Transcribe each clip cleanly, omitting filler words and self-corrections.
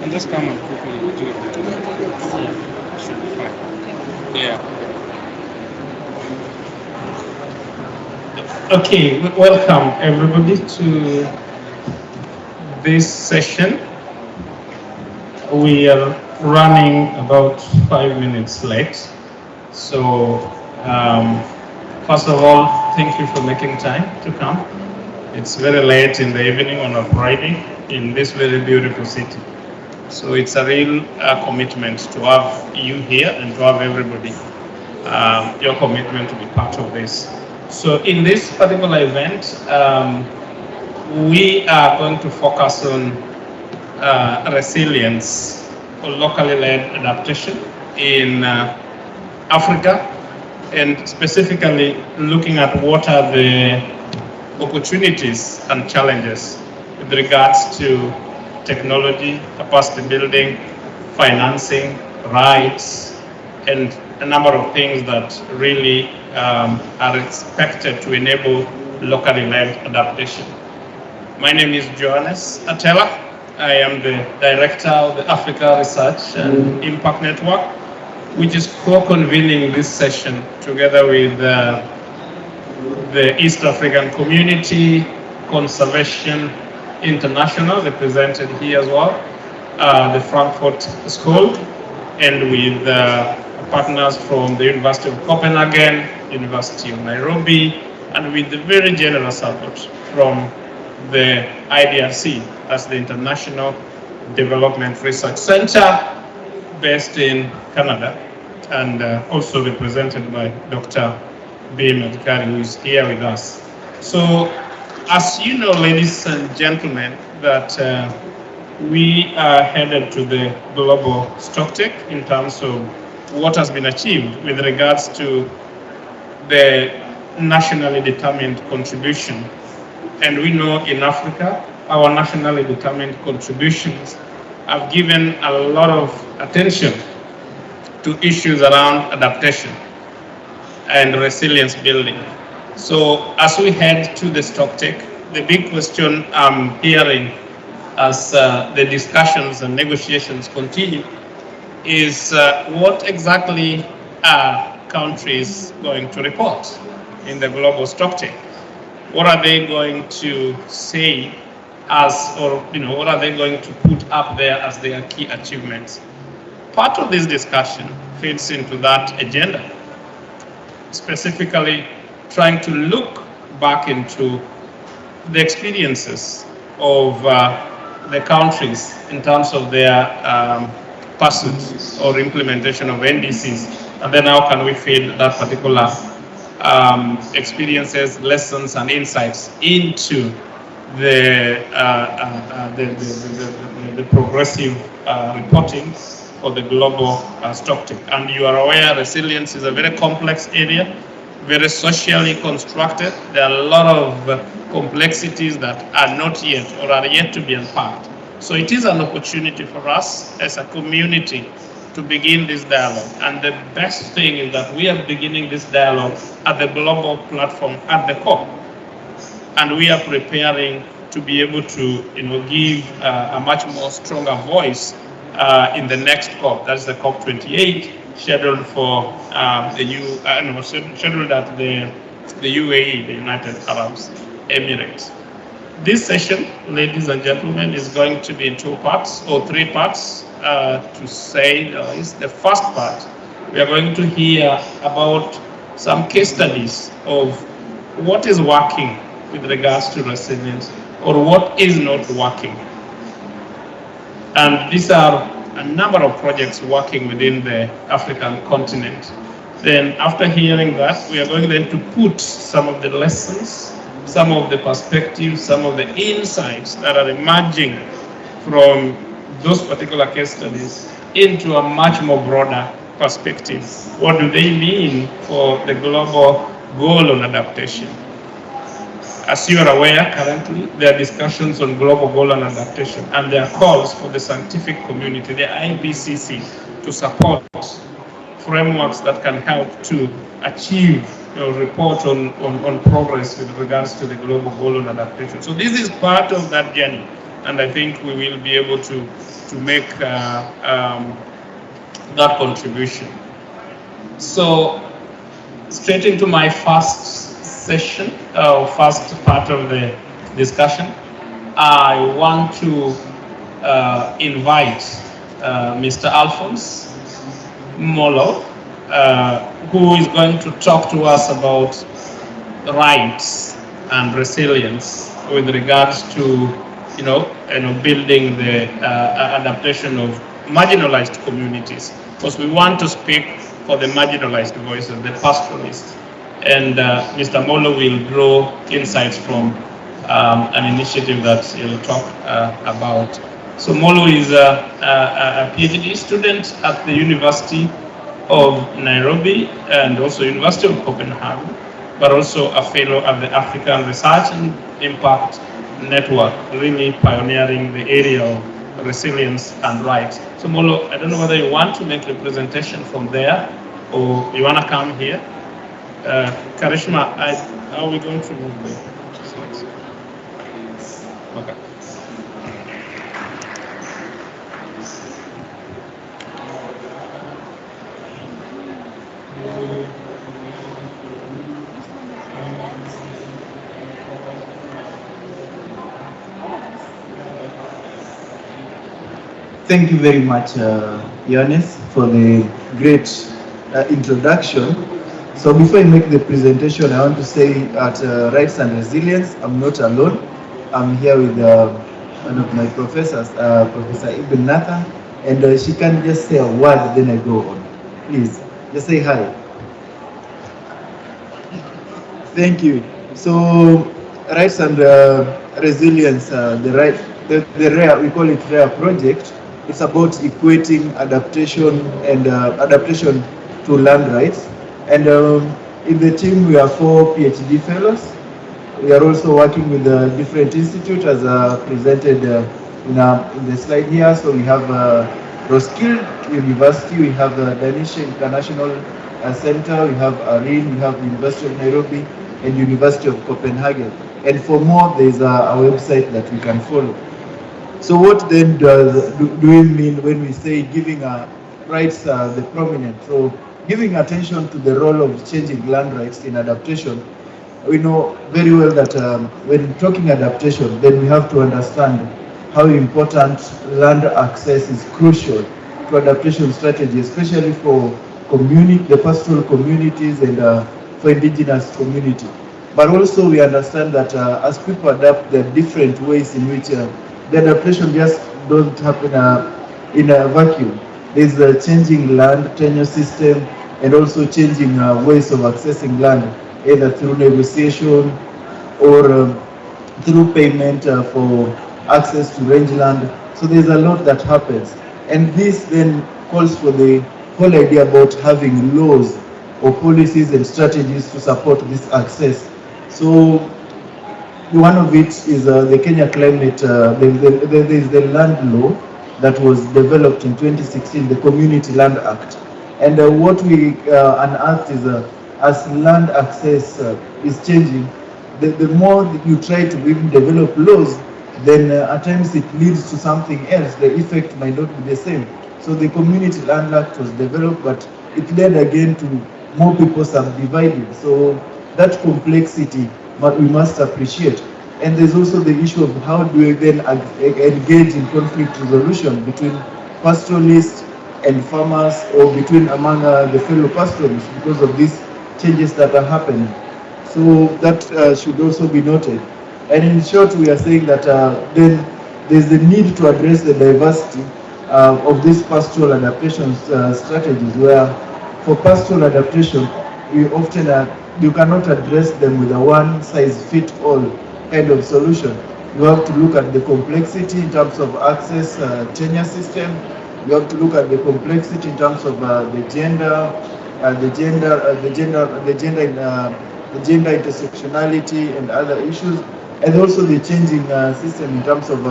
And just come and quickly do it. Should be fine. Yeah. Okay, welcome everybody to this session. We are running about 5 minutes late. So, first of all, thank you for making time to come. It's very late in the evening on a Friday in this very beautiful city. So it's a real commitment to have you here and to have everybody, your commitment to be part of this. So in this particular event, we are going to focus on resilience or locally led adaptation in Africa, and specifically looking at what are the opportunities and challenges with regards to technology, capacity building, financing, rights, and a number of things that really are expected to enable locally led adaptation. My name is Johannes Atela. I am the director of the Africa Research and Impact Network, which is co-convening this session together with the East African Community Conservation International, represented here as well, the Frankfurt School, and with partners from the University of Copenhagen, University of Nairobi, and with the very generous support from the IDRC, that's the International Development Research Center, based in Canada, and also represented by Dr. B. Madkari, who is here with us. So, as you know, ladies and gentlemen, that we are headed to the global stocktake in terms of what has been achieved with regards to the nationally determined contribution. And we know in Africa, our nationally determined contributions have given a lot of attention to issues around adaptation and resilience building. So as we head to the stocktake, the big question I'm hearing as the discussions and negotiations continue is what exactly are countries going to report in the global stocktake? What are they going to say as, or what are they going to put up there as their key achievements? Part of this discussion fits into that agenda, specifically trying to look back into the experiences of the countries in terms of their pursuit or implementation of NDCs, and then how can we feed that particular experiences, lessons, and insights into the progressive reporting for the global stocktake. And you are aware, resilience is a very complex area, very socially constructed. There are a lot of complexities that are not yet or are yet to be unpacked. So it is an opportunity for us as a community to begin this dialogue. And the best thing is that we are beginning this dialogue at the global platform at the COP. And we are preparing to be able to give a much more stronger voice in the next COP. That's the COP 28, scheduled for scheduled at the UAE, the United Arab Emirates. This session, ladies and gentlemen, is going to be in two parts or three parts. To say the first part, we are going to hear about some case studies of what is working with regards to resilience or what is not working. And these are a number of projects working within the African continent. Then after hearing that, we are going then to put some of the lessons, some of the perspectives, some of the insights that are emerging from those particular case studies into a much more broader perspective. What do they mean for the global goal on adaptation? As you are aware, currently there are discussions on global goal on adaptation, and there are calls for the scientific community, the IPCC, to support frameworks that can help to achieve report on progress with regards to the global goal on adaptation. So this is part of that journey. and I think we will be able to make that contribution. So, straight into my first session, first part of the discussion, I want to invite Mr. Alphonse Molo, who is going to talk to us about rights and resilience with regards to, building the adaptation of marginalized communities. Because we want to speak for the marginalized voices, the pastoralists. And Mr. Molo will draw insights from an initiative that he'll talk about. So Molo is a PhD student at the University of Nairobi and also University of Copenhagen, but also a fellow at the African Research and Impact Network, really pioneering the area of resilience and rights. So Molo, I don't know whether you want to make the presentation from there or you want to come here. Karishma, how are we going to move the slides? Okay. Thank you very much, Yannis, for the great introduction. So before I make the presentation, I want to say at Rights and Resilience, I'm not alone. I'm here with one of my professors, Professor Ibn Nathan, and she can just say a word, then I go on. Please, just say hi. Thank you. So, Rights and Resilience, the RARE, we call it RARE project. It's about equating adaptation and adaptation to land rights. And in the team, we are 4 PhD fellows. We are also working with different institutes as presented in the slide here. So we have Roskilde University, we have the Danish International Center, we have ARIN, we have the University of Nairobi, and University of Copenhagen. And for more, there's a website that we can follow. So what then do we mean when we say giving rights the prominent? So giving attention to the role of changing land rights in adaptation. We know very well that when talking adaptation, then we have to understand how important land access is crucial to adaptation strategy, especially for the pastoral communities and for indigenous community. But also we understand that as people adapt, there are different ways in which the adaptation just don't happen in a vacuum. There's a changing land tenure system and also changing ways of accessing land, either through negotiation or through payment for access to rangeland. So there's a lot that happens. And this then calls for the whole idea about having laws or policies and strategies to support this access. So one of it is the Kenya Climate, there is the land law that was developed in 2016, the Community Land Act. And what we unearthed is as land access is changing, the more you try to even develop laws, then at times it leads to something else. The effect might not be the same. So the Community Land Act was developed, but it led again to more people subdividing. So that complexity we must appreciate. And there's also the issue of how do we then engage in conflict resolution between pastoralists and farmers, or among the fellow pastoralists, because of these changes that are happening. So that should also be noted. And in short, we are saying that then there's the need to address the diversity of these pastoral adaptation strategies, where for pastoral adaptation, we often you cannot address them with a one-size-fits-all kind of solution. You have to look at the complexity in terms of access tenure system. You have to look at the complexity in terms of the gender intersectionality and other issues, and also the changing system in terms of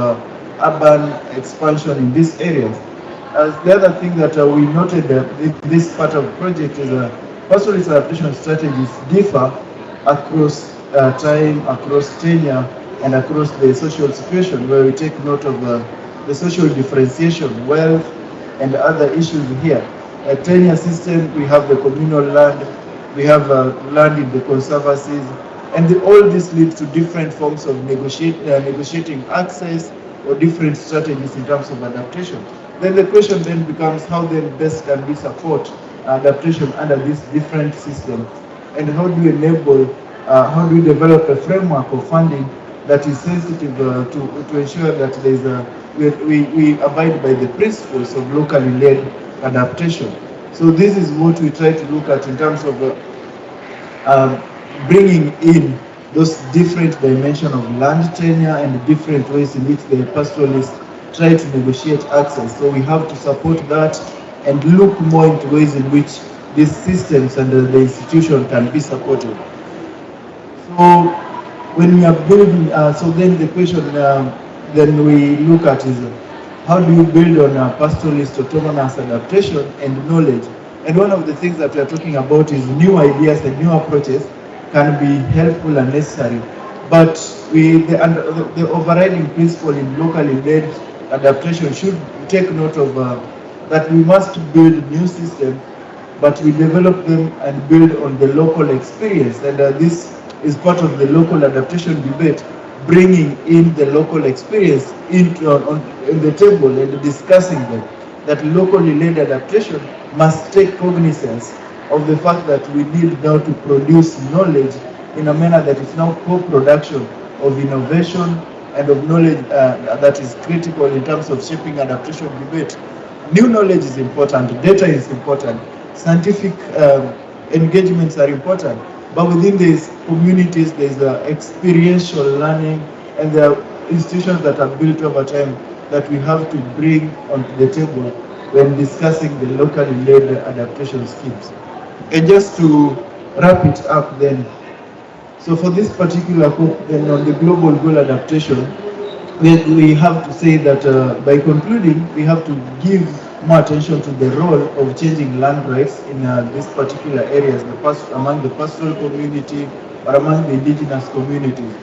urban expansion in these areas. The other thing that we noted in this part of the project is pastoral adaptation strategies differ across time, across tenure, and across the social situation, where we take note of the social differentiation, wealth, and other issues here. A tenure system, we have the communal land, we have land in the conservancies, and all this leads to different forms of negotiating access or different strategies in terms of adaptation. Then the question then becomes how then best can we support adaptation under this different system, and how do we enable, how do we develop a framework of funding that is sensitive to ensure that there is we abide by the principles of locally led adaptation. So this is what we try to look at in terms of bringing in those different dimensions of land tenure and different ways in which the pastoralists try to negotiate access. So we have to support that and look more into ways in which these systems and the institution can be supported. So when we are building, so then the question then we look at is how do you build on pastoralist autonomous adaptation and knowledge? And one of the things that we are talking about is new ideas and new approaches can be helpful and necessary. But the overriding principle in locally led adaptation should take note of that we must build new systems, but we develop them and build on the local experience. And this is part of the local adaptation debate, bringing in the local experience into on the table and discussing them. That locally led adaptation must take cognizance of the fact that we need now to produce knowledge in a manner that is now co-production of innovation and of knowledge that is critical in terms of shaping adaptation debate. New knowledge is important, data is important, scientific engagements are important, but within these communities there's experiential learning, and there are institutions that are built over time that we have to bring onto the table when discussing the locally led adaptation schemes. And just to wrap it up then, so for this particular COP, then on the global goal adaptation, we have to say that by concluding, we have to give more attention to the role of changing land rights in these particular areas, among the pastoral community or among the indigenous communities.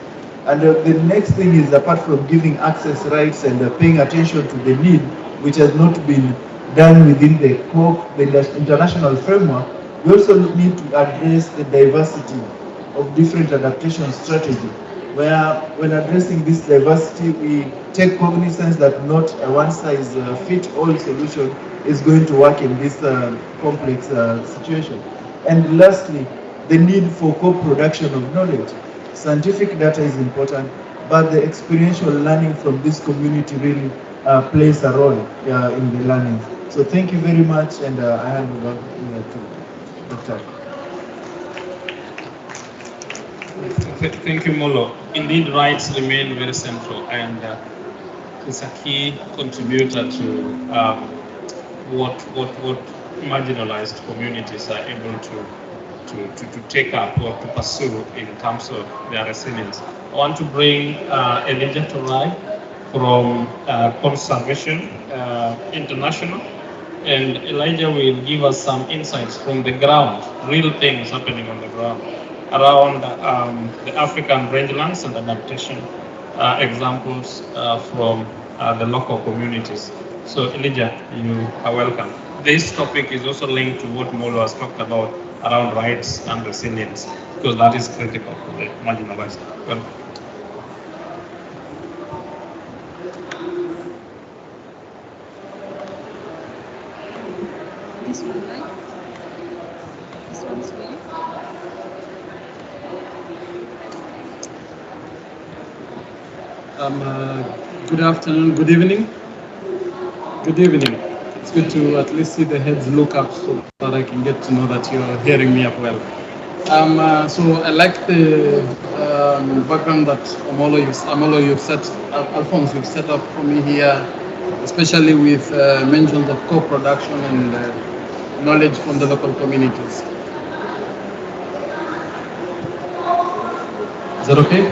And the next thing is, apart from giving access rights and paying attention to the need, which has not been done within the COP, the international framework, we also need to address the diversity of different adaptation strategies, where when addressing this diversity, we take cognizance that not a one-size-fits-all solution is going to work in this complex situation. And lastly, the need for co-production of knowledge. Scientific data is important, but the experiential learning from this community really plays a role in the learning. So thank you very much, and I hand over to Dr. Thank you, Molo. Indeed, rights remain very central, and it's a key contributor to what marginalized communities are able to take up or to pursue in terms of their resilience. I want to bring Elijah Torai from Conservation International, and Elijah will give us some insights from the ground, real things happening on the ground around the African rangelands and adaptation examples from the local communities. So Elijah, you are welcome. This topic is also linked to what Molo has talked about around rights and resilience, because that is critical for the marginalized. Well, this one, right? This one's for you. Good afternoon, good evening. Good evening. It's good to at least see the heads look up so that I can get to know that you're hearing me up well. So I like the background that Alphonse, you've set up for me here, especially with mentions of co-production and knowledge from the local communities. Is that okay?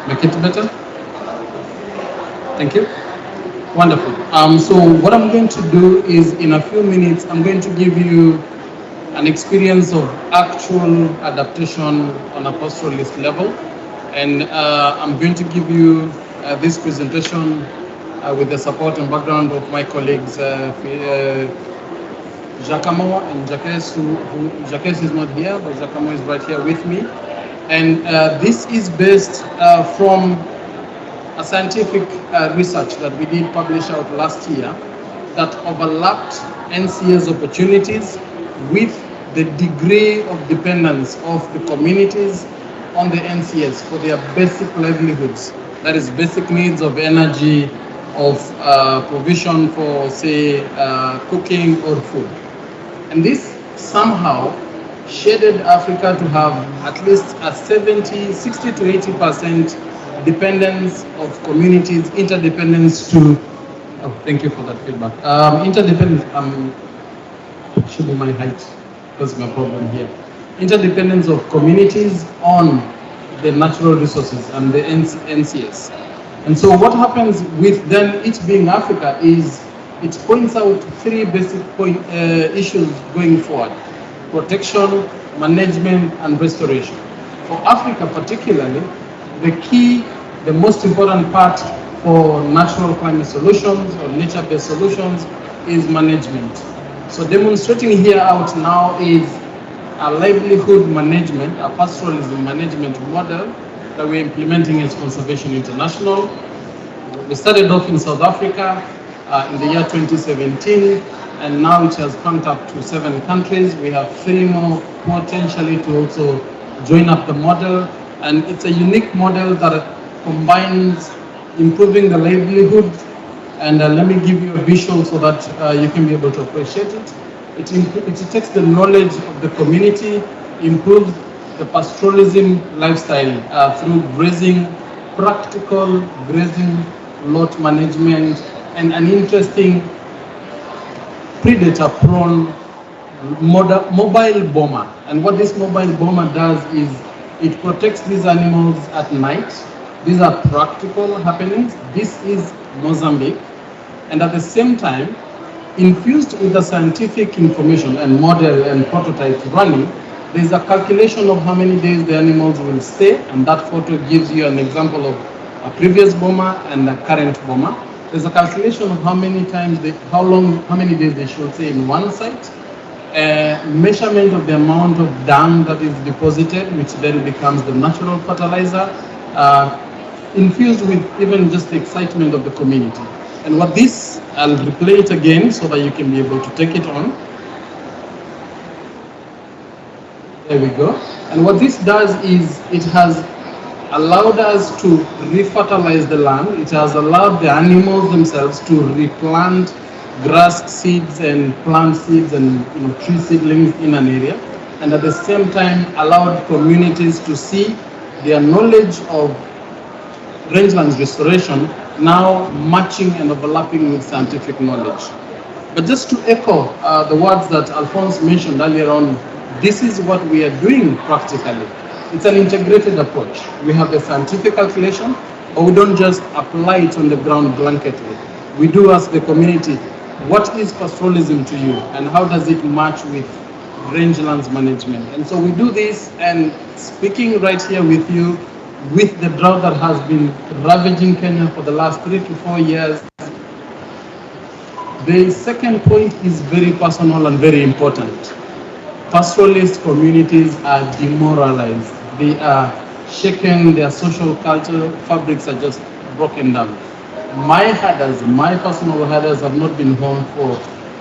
Make it better? Thank you. Wonderful. So what I'm going to do is, in a few minutes, I'm going to give you an experience of actual adaptation on a pastoralist level, And I'm going to give you this presentation with the support and background of my colleagues Jacamo and Jacques, Jacques is not here, but Jacamo is right here with me. And this is based from a scientific research that we did publish out last year that overlapped NCA's opportunities with the degree of dependence of the communities on the NCS for their basic livelihoods, that is basic needs of energy, of provision for, say, cooking or food. And this somehow shaded Africa to have at least a 60 to 80% dependence of communities, interdependence to, oh, thank you for that feedback. Interdependence, should be my height, that's my problem here. Interdependence of communities on the natural resources and the NCS. And so what happens with then it being Africa is it points out three basic issues going forward: protection, management, and restoration. For Africa particularly, the most important part for natural climate solutions or nature-based solutions is management. So demonstrating here out now is a livelihood management, a pastoralism management model that we're implementing as Conservation International. We started off in South Africa in the year 2017, and now it has pumped up to 7 countries. We have 3 more potentially to also join up the model, and it's a unique model that combines improving the livelihood, and let me give you a visual so that you can be able to appreciate it. It takes the knowledge of the community, improves the pastoralism lifestyle through grazing, practical grazing, lot management, and an interesting predator-prone mobile bomber. And what this mobile bomber does is it protects these animals at night. These are practical happenings. This is Mozambique. And at the same time, infused with the scientific information and model and prototype running, there's a calculation of how many days the animals will stay, and that photo gives you an example of a previous bomber and a current bomber. There's a calculation of how many days they should stay in one site, measurement of the amount of dung that is deposited, which then becomes the natural fertilizer, infused with even just the excitement of the community. And what this, I'll replay it again so that you can be able to take it on. There we go. And what this does is it has allowed us to refertilize the land. It has allowed the animals themselves to replant grass seeds and plant seeds and tree seedlings in an area, and at the same time allowed communities to see their knowledge of rangelands restoration now matching and overlapping with scientific knowledge. But just to echo the words that Alphonse mentioned earlier on, this is what we are doing practically. It's an integrated approach. We have the scientific calculation, but we don't just apply it on the ground blanketly. We do ask the community, what is pastoralism to you, and how does it match with rangelands management? And so we do this, and speaking right here with you, with the drought that has been ravaging Kenya for the last 3 to 4 years, the second point is very personal and very important. Pastoralist communities are demoralized. They are shaken, their social culture fabrics are just broken down. My herders, my personal herders have not been home for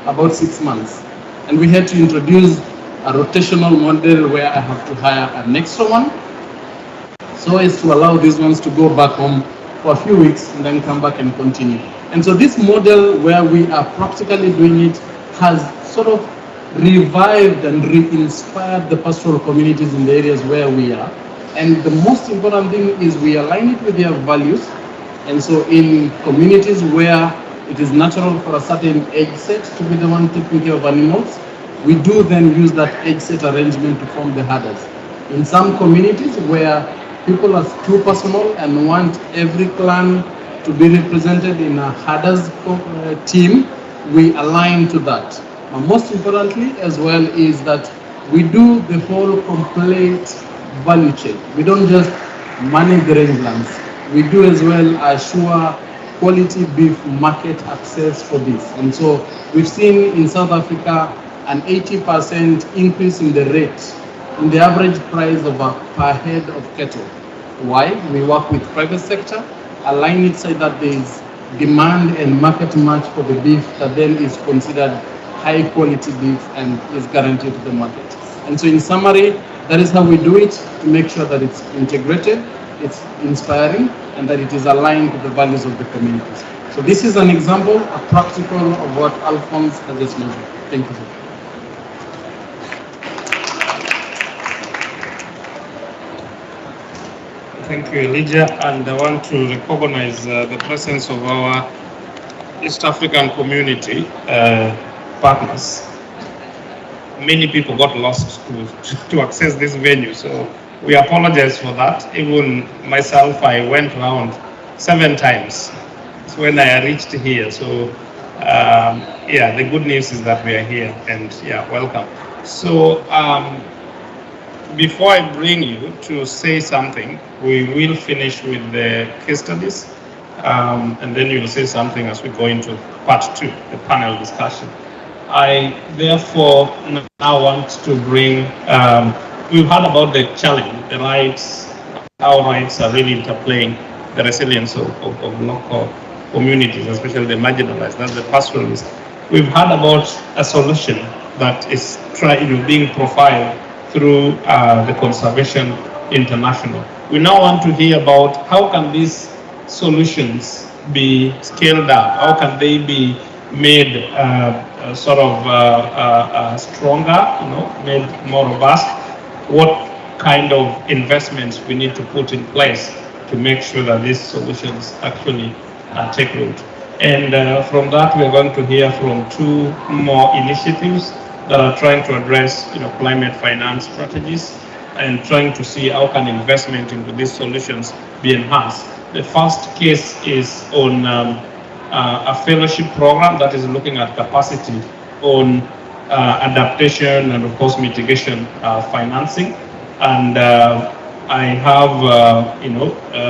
about 6 months. And we had to introduce a rotational model where I have to hire an extra one, so as to allow these ones to go back home for a few weeks and then come back and continue. And so this model where we are practically doing it has sort of revived and re-inspired the pastoral communities in the areas where we are. And the most important thing is we align it with their values. And so in communities where it is natural for a certain age set to be the one taking care of animals, we do then use that age set arrangement to form the herders. In some communities where people are too personal and want every clan to be represented in a herders team, we align to that. But most importantly as well is that we do the whole complete value chain. We don't just manage the rangelands. We do as well assure quality beef market access for this. And so we've seen in South Africa an 80% increase in the rate, in the average price of per head of cattle. Why? We work with private sector, align it so that there is demand and market match for the beef that then is considered high quality beef and is guaranteed to the market. And so in summary, that is how we do it to make sure that it's integrated, it's inspiring, and that it is aligned to the values of the communities. So this is an example, a practical of what Alphonse has just mentioned. Thank you, sir. Thank you, Elijah, and I want to recognize the presence of our East African community partners. Many people got lost to access this venue, so we apologize for that. Even myself, I went around 7 times when I reached here. So yeah, the good news is that we are here, and yeah, welcome. So before I bring you to say something, we will finish with the case studies, and then you'll say something as we go into part 2, the panel discussion. I therefore now want to bring, we've heard about the challenge, the rights, our rights are really interplaying the resilience of local communities, especially the marginalized, that's the pastoralist. We've heard about a solution that is being profiled through the Conservation International. We now want to hear about how can these solutions be scaled up, how can they be made stronger, made more robust, what kind of investments we need to put in place to make sure that these solutions actually take root. And from that, we're going to hear from 2 more initiatives that are trying to address climate finance strategies and trying to see how can investment into these solutions be enhanced. The first case is on a fellowship program that is looking at capacity on adaptation and of course mitigation financing. And I have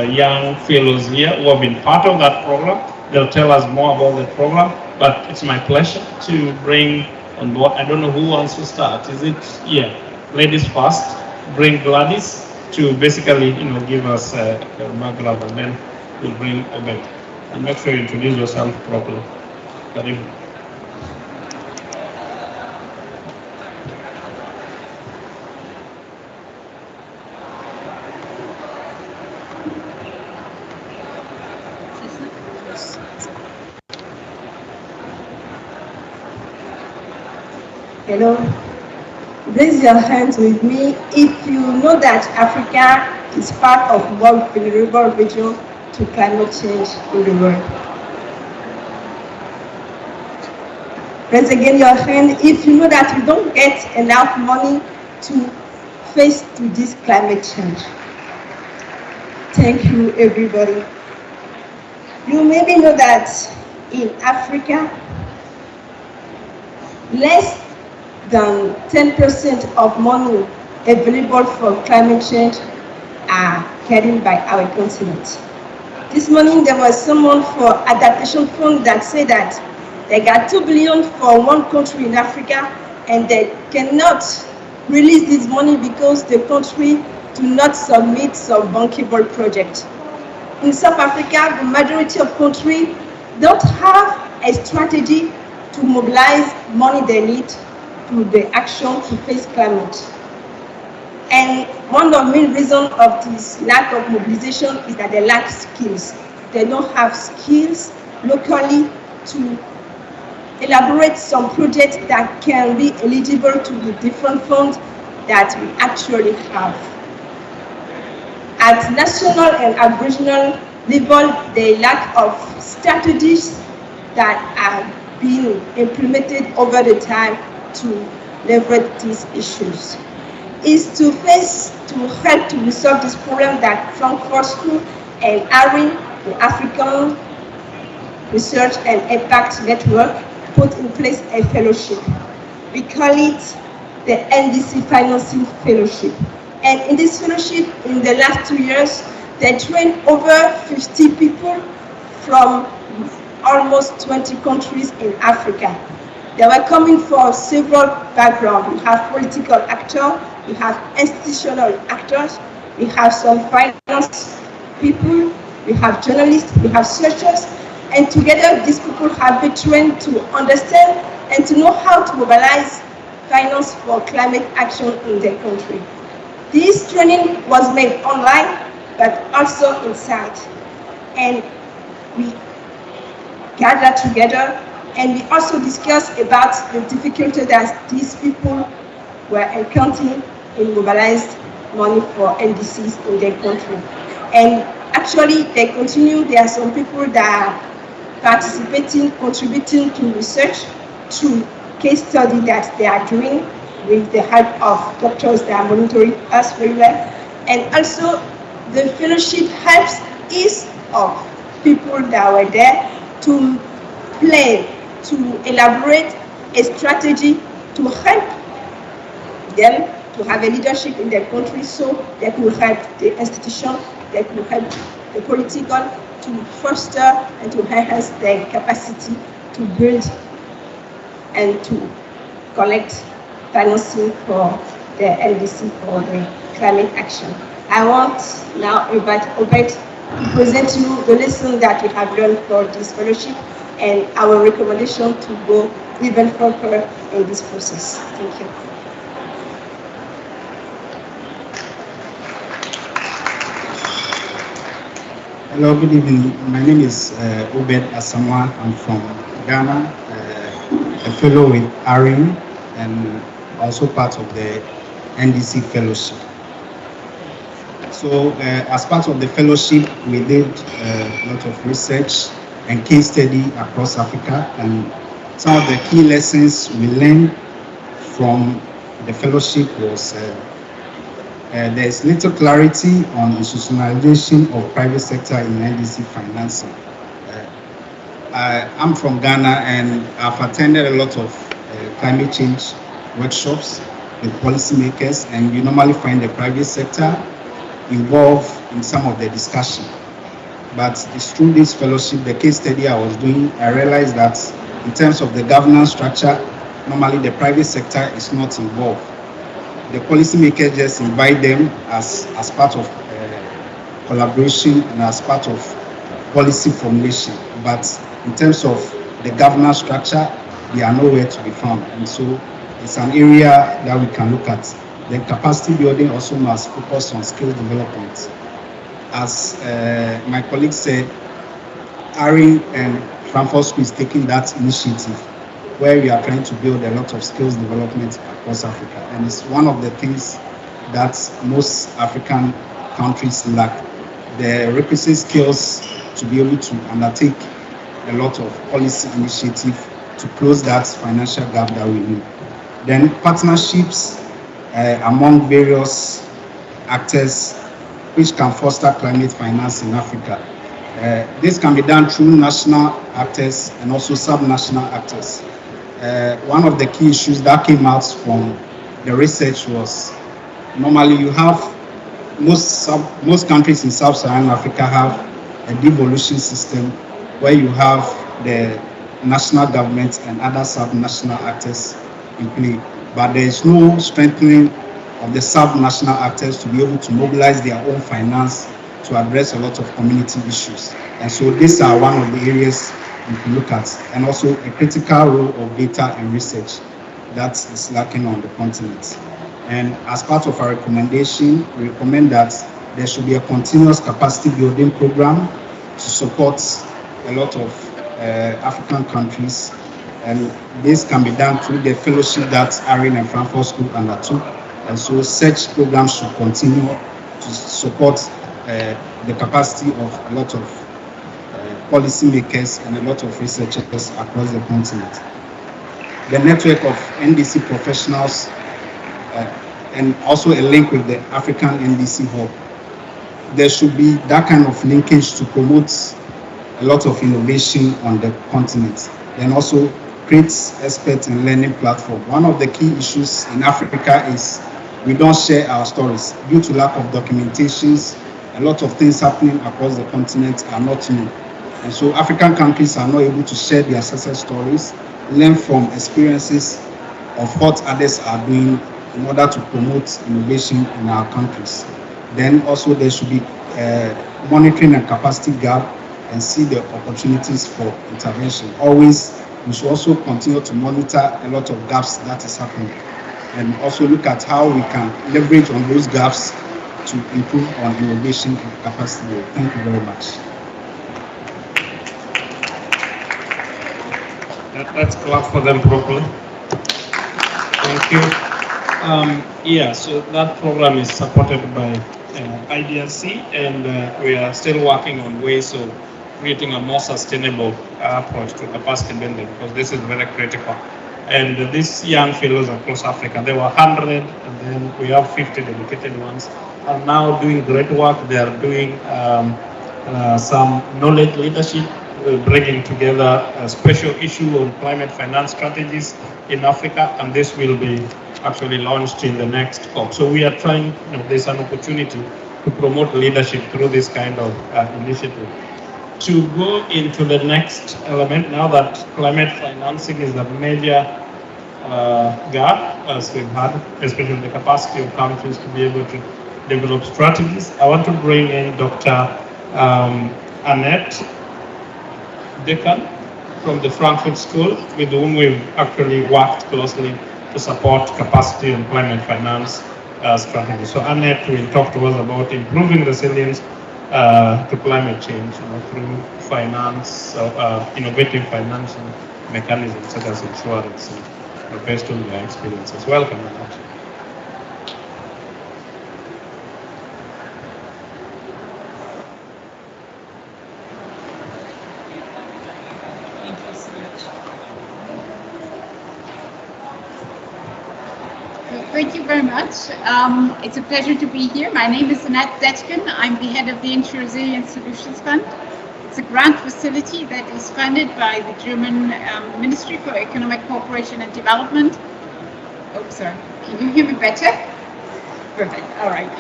young fellows here who have been part of that program. They'll tell us more about the program, but it's my pleasure to bring on board. I don't know who wants to start. Is it, ladies first. Bring Gladys to basically, give us a background, and then we'll bring Obed. And make sure you introduce yourself properly. Karim. Hello. Raise your hands with me if you know that Africa is part of one vulnerable region to climate change in the world. Raise again your hand if you know that we don't get enough money to face to this climate change. Thank you, everybody. You maybe know that in Africa, less than 10% of money available for climate change are carried by our continent. This morning there was someone for Adaptation Fund that said that they got 2 billion for one country in Africa and they cannot release this money because the country do not submit some bankable project. In South Africa, the majority of countries don't have a strategy to mobilize money they need to the action to face climate. And one of the main reasons of this lack of mobilization is that they lack skills. They don't have skills locally to elaborate some projects that can be eligible to the different funds that we actually have. At national and at regional level, the lack of strategies that are being implemented over the time to leverage these issues is to help to resolve this problem that Frankfurt School and ARIN, the African Research and Impact Network, put in place a fellowship. We call it the NDC Financing Fellowship. And in this fellowship, in the last 2 years, They trained over 50 people from almost 20 countries in Africa. They were coming from several backgrounds. We have political actors, we have institutional actors, we have some finance people, we have journalists, we have searchers, and together these people have been trained to understand and to know how to mobilize finance for climate action in their country. This training was made online, but also inside. And we gathered together, and we also discussed about the difficulty that these people were encountering in mobilized money for NDCs in their country. And actually, they continue. There are some people that are participating, contributing to research through case study that they are doing with the help of doctors that are monitoring us very well. And also, the fellowship helps each of people that were there to plan, to elaborate a strategy to help them to have a leadership in their country, so they could help the institution, they could help the political to foster and to enhance their capacity to build and to collect financing for the LDC for the climate action. I want now invite Obed to present you the lesson that we have learned for this fellowship and our recommendation to go even further in this process. Thank you. Hello, good evening. My name is Obed Asamoah. I'm from Ghana, a fellow with ARIN and also part of the NDC fellowship. So as part of the fellowship, we did a lot of research and case study across Africa, and some of the key lessons we learned from the fellowship was there is little clarity on institutionalization of private sector in NDC financing. I'm from Ghana, and I've attended a lot of climate change workshops with policymakers, and you normally find the private sector involved in some of the discussion. But it's through this fellowship, the case study I was doing, I realized that in terms of the governance structure, normally the private sector is not involved. The policymakers just invite them as part of collaboration and as part of policy formulation. But in terms of the governance structure, they are nowhere to be found. And so it's an area that we can look at. Then capacity building also must focus on skills development. As my colleague said, ARIN and Frankfurt School is taking that initiative where we are trying to build a lot of skills development across Africa. And it's one of the things that most African countries lack, the requisite skills to be able to undertake a lot of policy initiative to close that financial gap that we need. Then partnerships among various actors which can foster climate finance in Africa. This can be done through national actors and also sub-national actors. One of the key issues that came out from the research was normally you have most countries in Sub-Saharan Africa have a devolution system where you have the national government and other sub-national actors in play, but there is no strengthening of the sub-national actors to be able to mobilize their own finance to address a lot of community issues. And so these are one of the areas we can look at, and also a critical role of data and research that is lacking on the continent. And as part of our recommendation, we recommend that there should be a continuous capacity building program to support a lot of African countries, and this can be done through the fellowship that ARIN and Frankfurt School undertook. And so such programs should continue to support the capacity of a lot of policymakers and a lot of researchers across the continent. The network of NDC professionals and also a link with the African NDC Hub. There should be that kind of linkage to promote a lot of innovation on the continent, and also create expert and learning platform. One of the key issues in Africa is we don't share our stories due to lack of documentations a lot of things happening across the continent are not new. And so African countries are not able to share their success stories, learn from experiences of what others are doing in order to promote innovation in our countries. Then also there should be monitoring and capacity gap and see the opportunities for intervention. Always, we should also continue to monitor a lot of gaps that is happening and also look at how we can leverage on those gaps to improve on innovation and capacity. Thank you very much. Let's clap for them properly. Thank you. Yeah, so that program is supported by IDRC, and we are still working on ways of creating a more sustainable approach to capacity building, because this is very critical. And these young fellows across Africa, there were 100, and then we have 50 dedicated ones, are now doing great work. They are doing some knowledge leadership, bringing together a special issue on climate finance strategies in Africa, and this will be actually launched in the next COP. So we are trying, there's an opportunity to promote leadership through this kind of initiative. To go into the next element, now that climate financing is a major gap, as we've had, especially the capacity of countries to be able to develop strategies, I want to bring in Dr. Annette Dekan from the Frankfurt School, with whom we've actually worked closely to support capacity and climate finance strategy. So Annette will talk to us about improving resilience to climate change through finance, innovative financing mechanisms such as insurance, based on their experiences. Welcome, Annette. Thank you very much. It's a pleasure to be here. My name is Annette Detken. I'm the head of the Inter Resilience Solutions Fund. It's a grant facility that is funded by the German Ministry for Economic Cooperation and Development. Oh, sorry. Can you hear me better? Perfect. All right.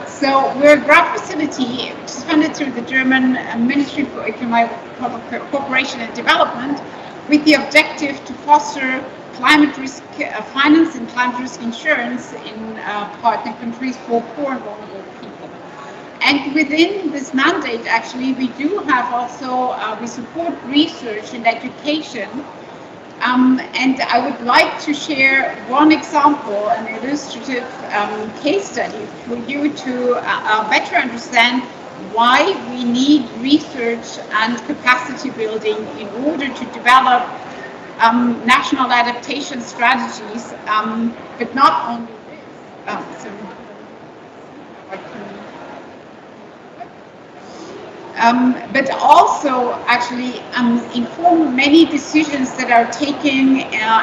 So we're a grant facility which is funded through the German Ministry for Economic Cooperation and Development, with the objective to foster climate risk finance and climate risk insurance in partner countries for poor and vulnerable people. And within this mandate, actually, we do have also, we support research and education. And I would like to share one example, an illustrative case study for you to better understand why we need research and capacity building in order to develop national adaptation strategies, but not only this. But also actually inform many decisions that are taken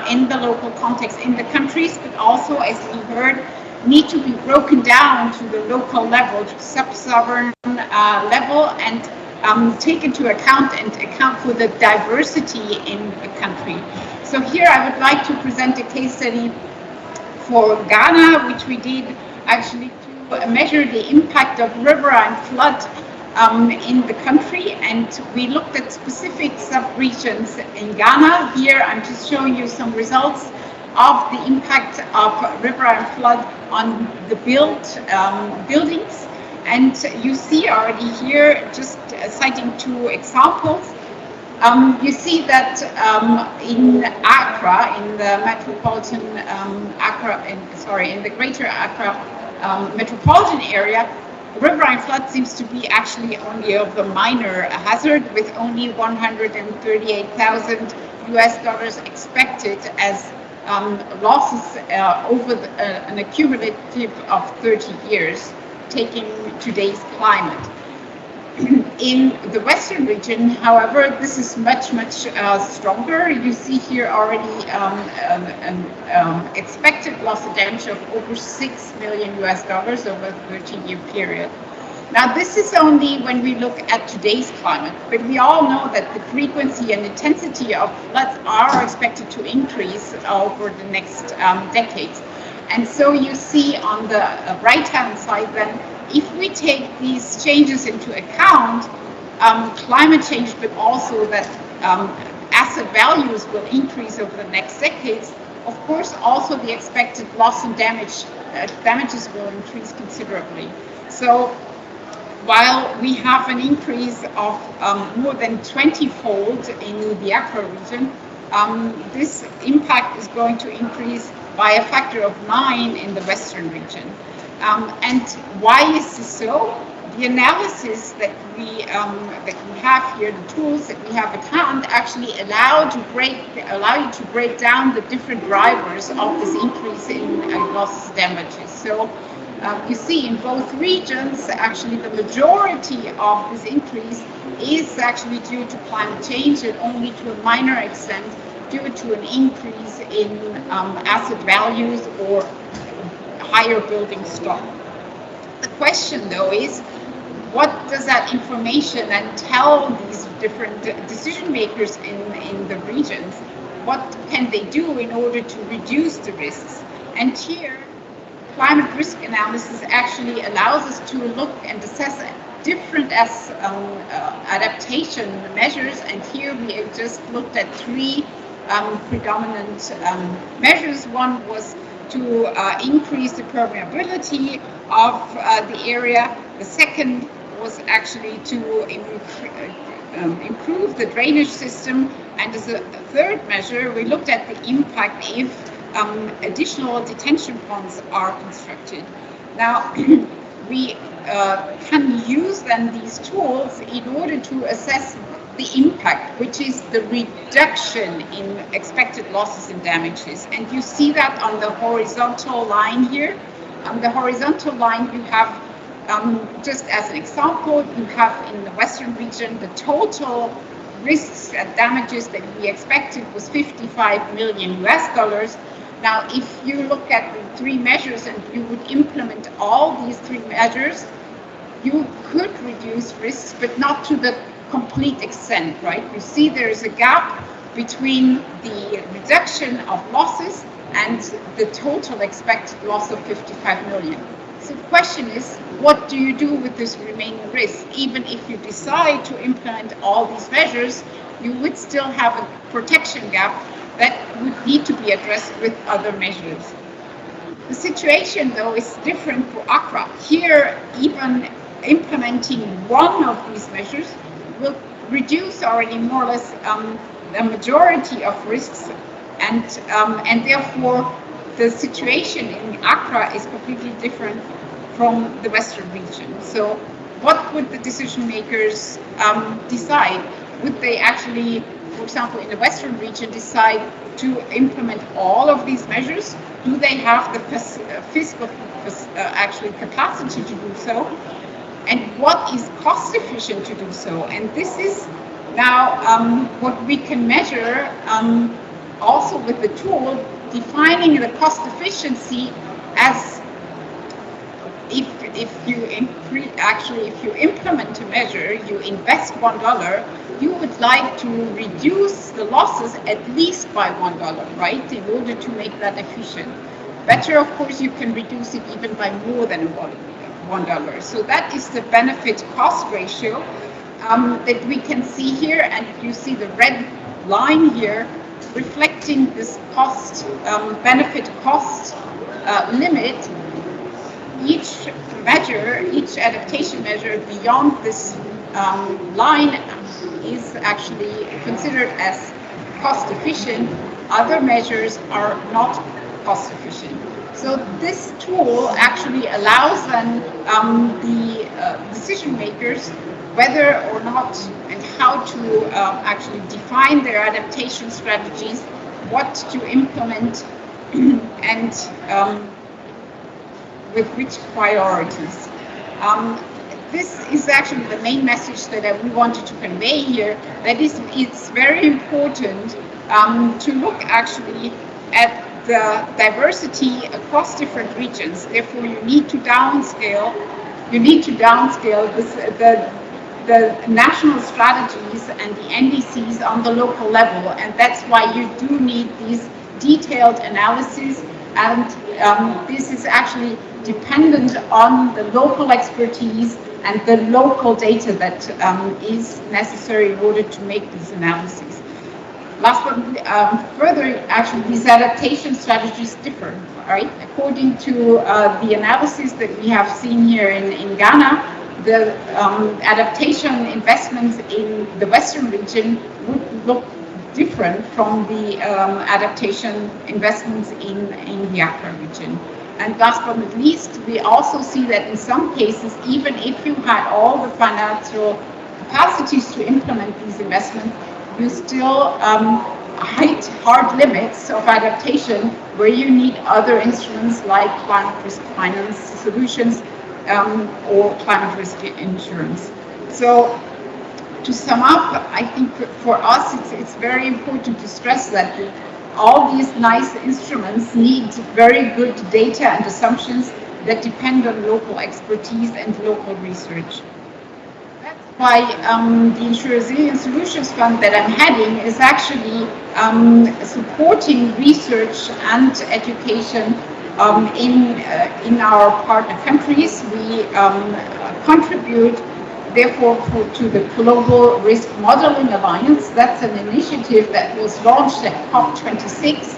in the local context in the countries, but also, as we heard, need to be broken down to the local level, to sub-sovereign level, and take into account for the diversity in a country. So here I would like to present a case study for Ghana, which we did actually to measure the impact of river and flood in the country, and we looked at specific sub-regions in Ghana. Here I'm just showing you some results of the impact of river and flood on the buildings. And you see already here, just citing two examples, you see that in Accra, in the metropolitan in the greater Accra metropolitan area, river and flood seems to be actually only of the minor hazard, with only $138,000 US expected as losses over an accumulative of 30 years, taking today's climate. In the western region, however, this is much stronger. You see here already an expected loss of damage of over $6 million US over a 30-year period. Now, this is only when we look at today's climate, but we all know that the frequency and intensity of floods are expected to increase over the next decades. And so you see on the right-hand side then if we take these changes into account, climate change, but also that asset values will increase over the next decades, of course, also the expected loss and damages will increase considerably. So while we have an increase of more than 20-fold in the Accra region, this impact is going to increase by a factor of 9 in the Western region. And why is this so? The analysis that we have here, the tools that we have at hand, actually allow you to break down the different drivers of this increase in loss damages. So you see in both regions, actually the majority of this increase is actually due to climate change, and only to a minor extent due to an increase in asset values or higher building stock. The question, though, is what does that information then tell these different decision makers in the regions? What can they do in order to reduce the risks? And here, climate risk analysis actually allows us to look and assess different adaptation measures. And here we have just looked at 3 predominant measures. One was to increase the permeability of the area. The second was actually to improve the drainage system. And as a third measure, we looked at the impact if additional detention ponds are constructed. Now, we can use then these tools in order to assess the impact, which is the reduction in expected losses and damages. And you see that on the horizontal line here. On the horizontal line, you have, just as an example, you have in the Western region, the total risks and damages that we expected was $55 million US. Now, if you look at the 3 measures and you would implement all these 3 measures, you could reduce risks, but not to the complete extent, right? You see there is a gap between the reduction of losses and the total expected loss of 55 million. So the question is, what do you do with this remaining risk? Even if you decide to implement all these measures, you would still have a protection gap that would need to be addressed with other measures. The situation, though, is different for Accra. Here, even implementing one of these measures will reduce already more or less the majority of risks, and therefore the situation in Accra is completely different from the Western region. So what would the decision makers decide? Would they actually, for example, in the Western region, decide to implement all of these measures? Do they have the fiscal actually capacity to do so? And what is cost efficient to do so? And this is now what we can measure also with the tool, defining the cost efficiency as if you implement a measure, you invest $1, you would like to reduce the losses at least by $1, right? In order to make that efficient. Better, of course, you can reduce it even by more than $1. So that is the benefit cost ratio that we can see here, and you see the red line here reflecting this cost benefit cost limit. Each measure, each adaptation measure beyond this line is actually considered as cost efficient. Other measures are not cost efficient. So this tool actually allows then the decision makers whether or not and how to actually define their adaptation strategies, what to implement, and with which priorities. This is actually the main message that we wanted to convey here, that is, it's very important to look actually at the diversity across different regions. Therefore, you need to downscale the national strategies and the NDCs on the local level, and that's why you do need these detailed analyses. And this is actually dependent on the local expertise and the local data that is necessary in order to make these analyses. Last but further, actually, these adaptation strategies differ, right? According to the analysis that we have seen here in Ghana, the adaptation investments in the Western region would look different from the adaptation investments in the Accra region. And last but not least, we also see that in some cases, even if you had all the financial capacities to implement these investments, you still hit hard limits of adaptation where you need other instruments like climate risk finance solutions or climate risk insurance. So to sum up, I think for us it's very important to stress that all these nice instruments need very good data and assumptions that depend on local expertise and local research. That's why the Insure Resilience Solutions Fund that I'm heading is actually supporting research and education in our partner countries. We contribute, therefore, to the Global Risk Modeling Alliance. That's an initiative that was launched at COP26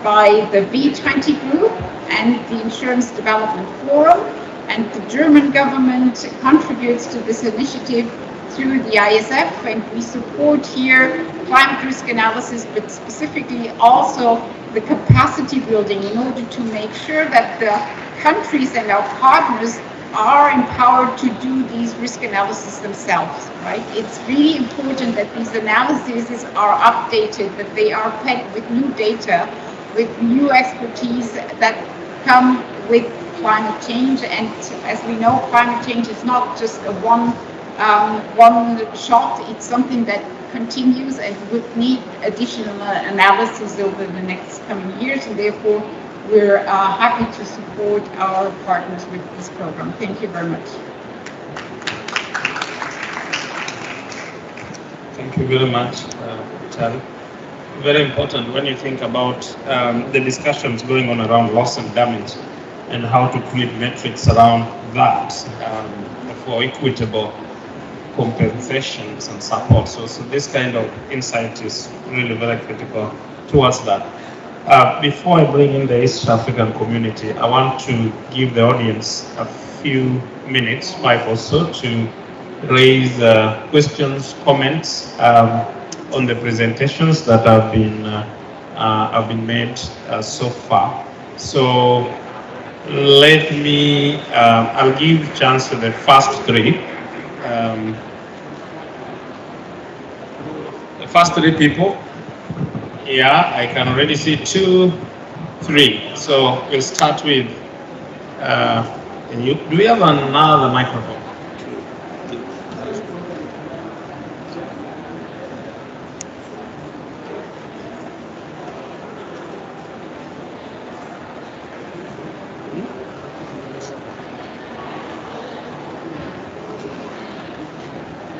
by the V20 Group and the Insurance Development Forum. And the German government contributes to this initiative through the ISF, and we support here climate risk analysis, but specifically also the capacity building in order to make sure that the countries and our partners are empowered to do these risk analysis themselves, right? It's really important that these analyses are updated, that they are fed with new data, with new expertise that come with climate change. And as we know, climate change is not just a one shot, it's something that continues and would need additional analysis over the next coming years, and therefore we're happy to support our partners with this program. Thank you very much. Thank you very much, Charlie. Very important when you think about the discussions going on around loss and damage and how to create metrics around that for equitable compensations and support. So this kind of insight is really very critical towards that. Before I bring in the East African community, I want to give the audience a few minutes, 5 or so, to raise questions, comments on the presentations that have been made so far. So let me, I'll give chance to the first three. The first three people. Yeah, I can already see 2, 3. So we'll start with, do we have another microphone?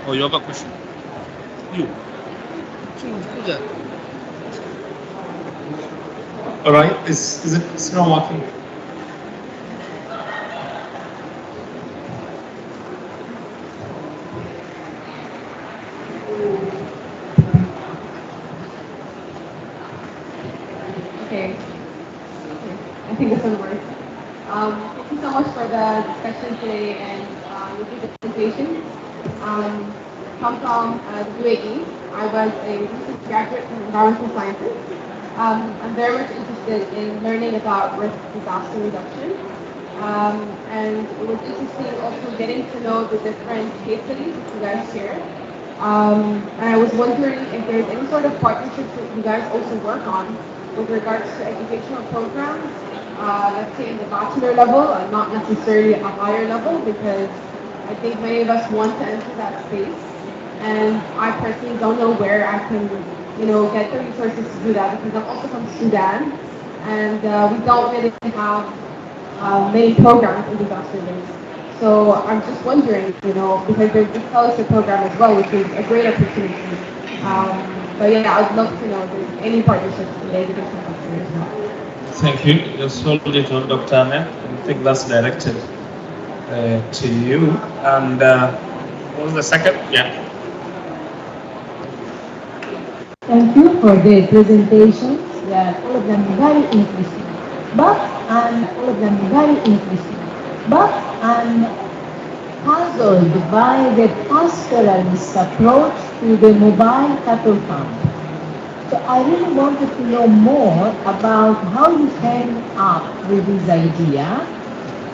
Oh, you have a question? You. Who's that? All right, is it not working? Okay, I think this will work. Thank you so much for the discussion today and your presentation. Come from the UAE. I was a recent graduate from environmental sciences. I'm very much interested in learning about risk disaster reduction. And it was interesting also getting to know the different case studies that you guys shared. And I was wondering if there's any sort of partnerships that you guys also work on with regards to educational programs, let's say in the bachelor level and not necessarily a higher level, because I think many of us want to enter that space. And I personally don't know where I can, get the resources to do that, because I'm also from Sudan, and we don't really have many programs in disaster risk. So I'm just wondering, because there's this fellowship program as well, which is a great opportunity. But yeah, I'd love to know if there's any partnerships in the education sector as well. Thank you. Just hold it on, Dr. Annette. I think that's directed to you. And what was the second? Yeah. Thank you for the presentations. All of them very interesting. But all of them very interesting. But I'm puzzled by the pastoralist approach to the mobile cattle farm. So I really wanted to know more about how you came up with this idea,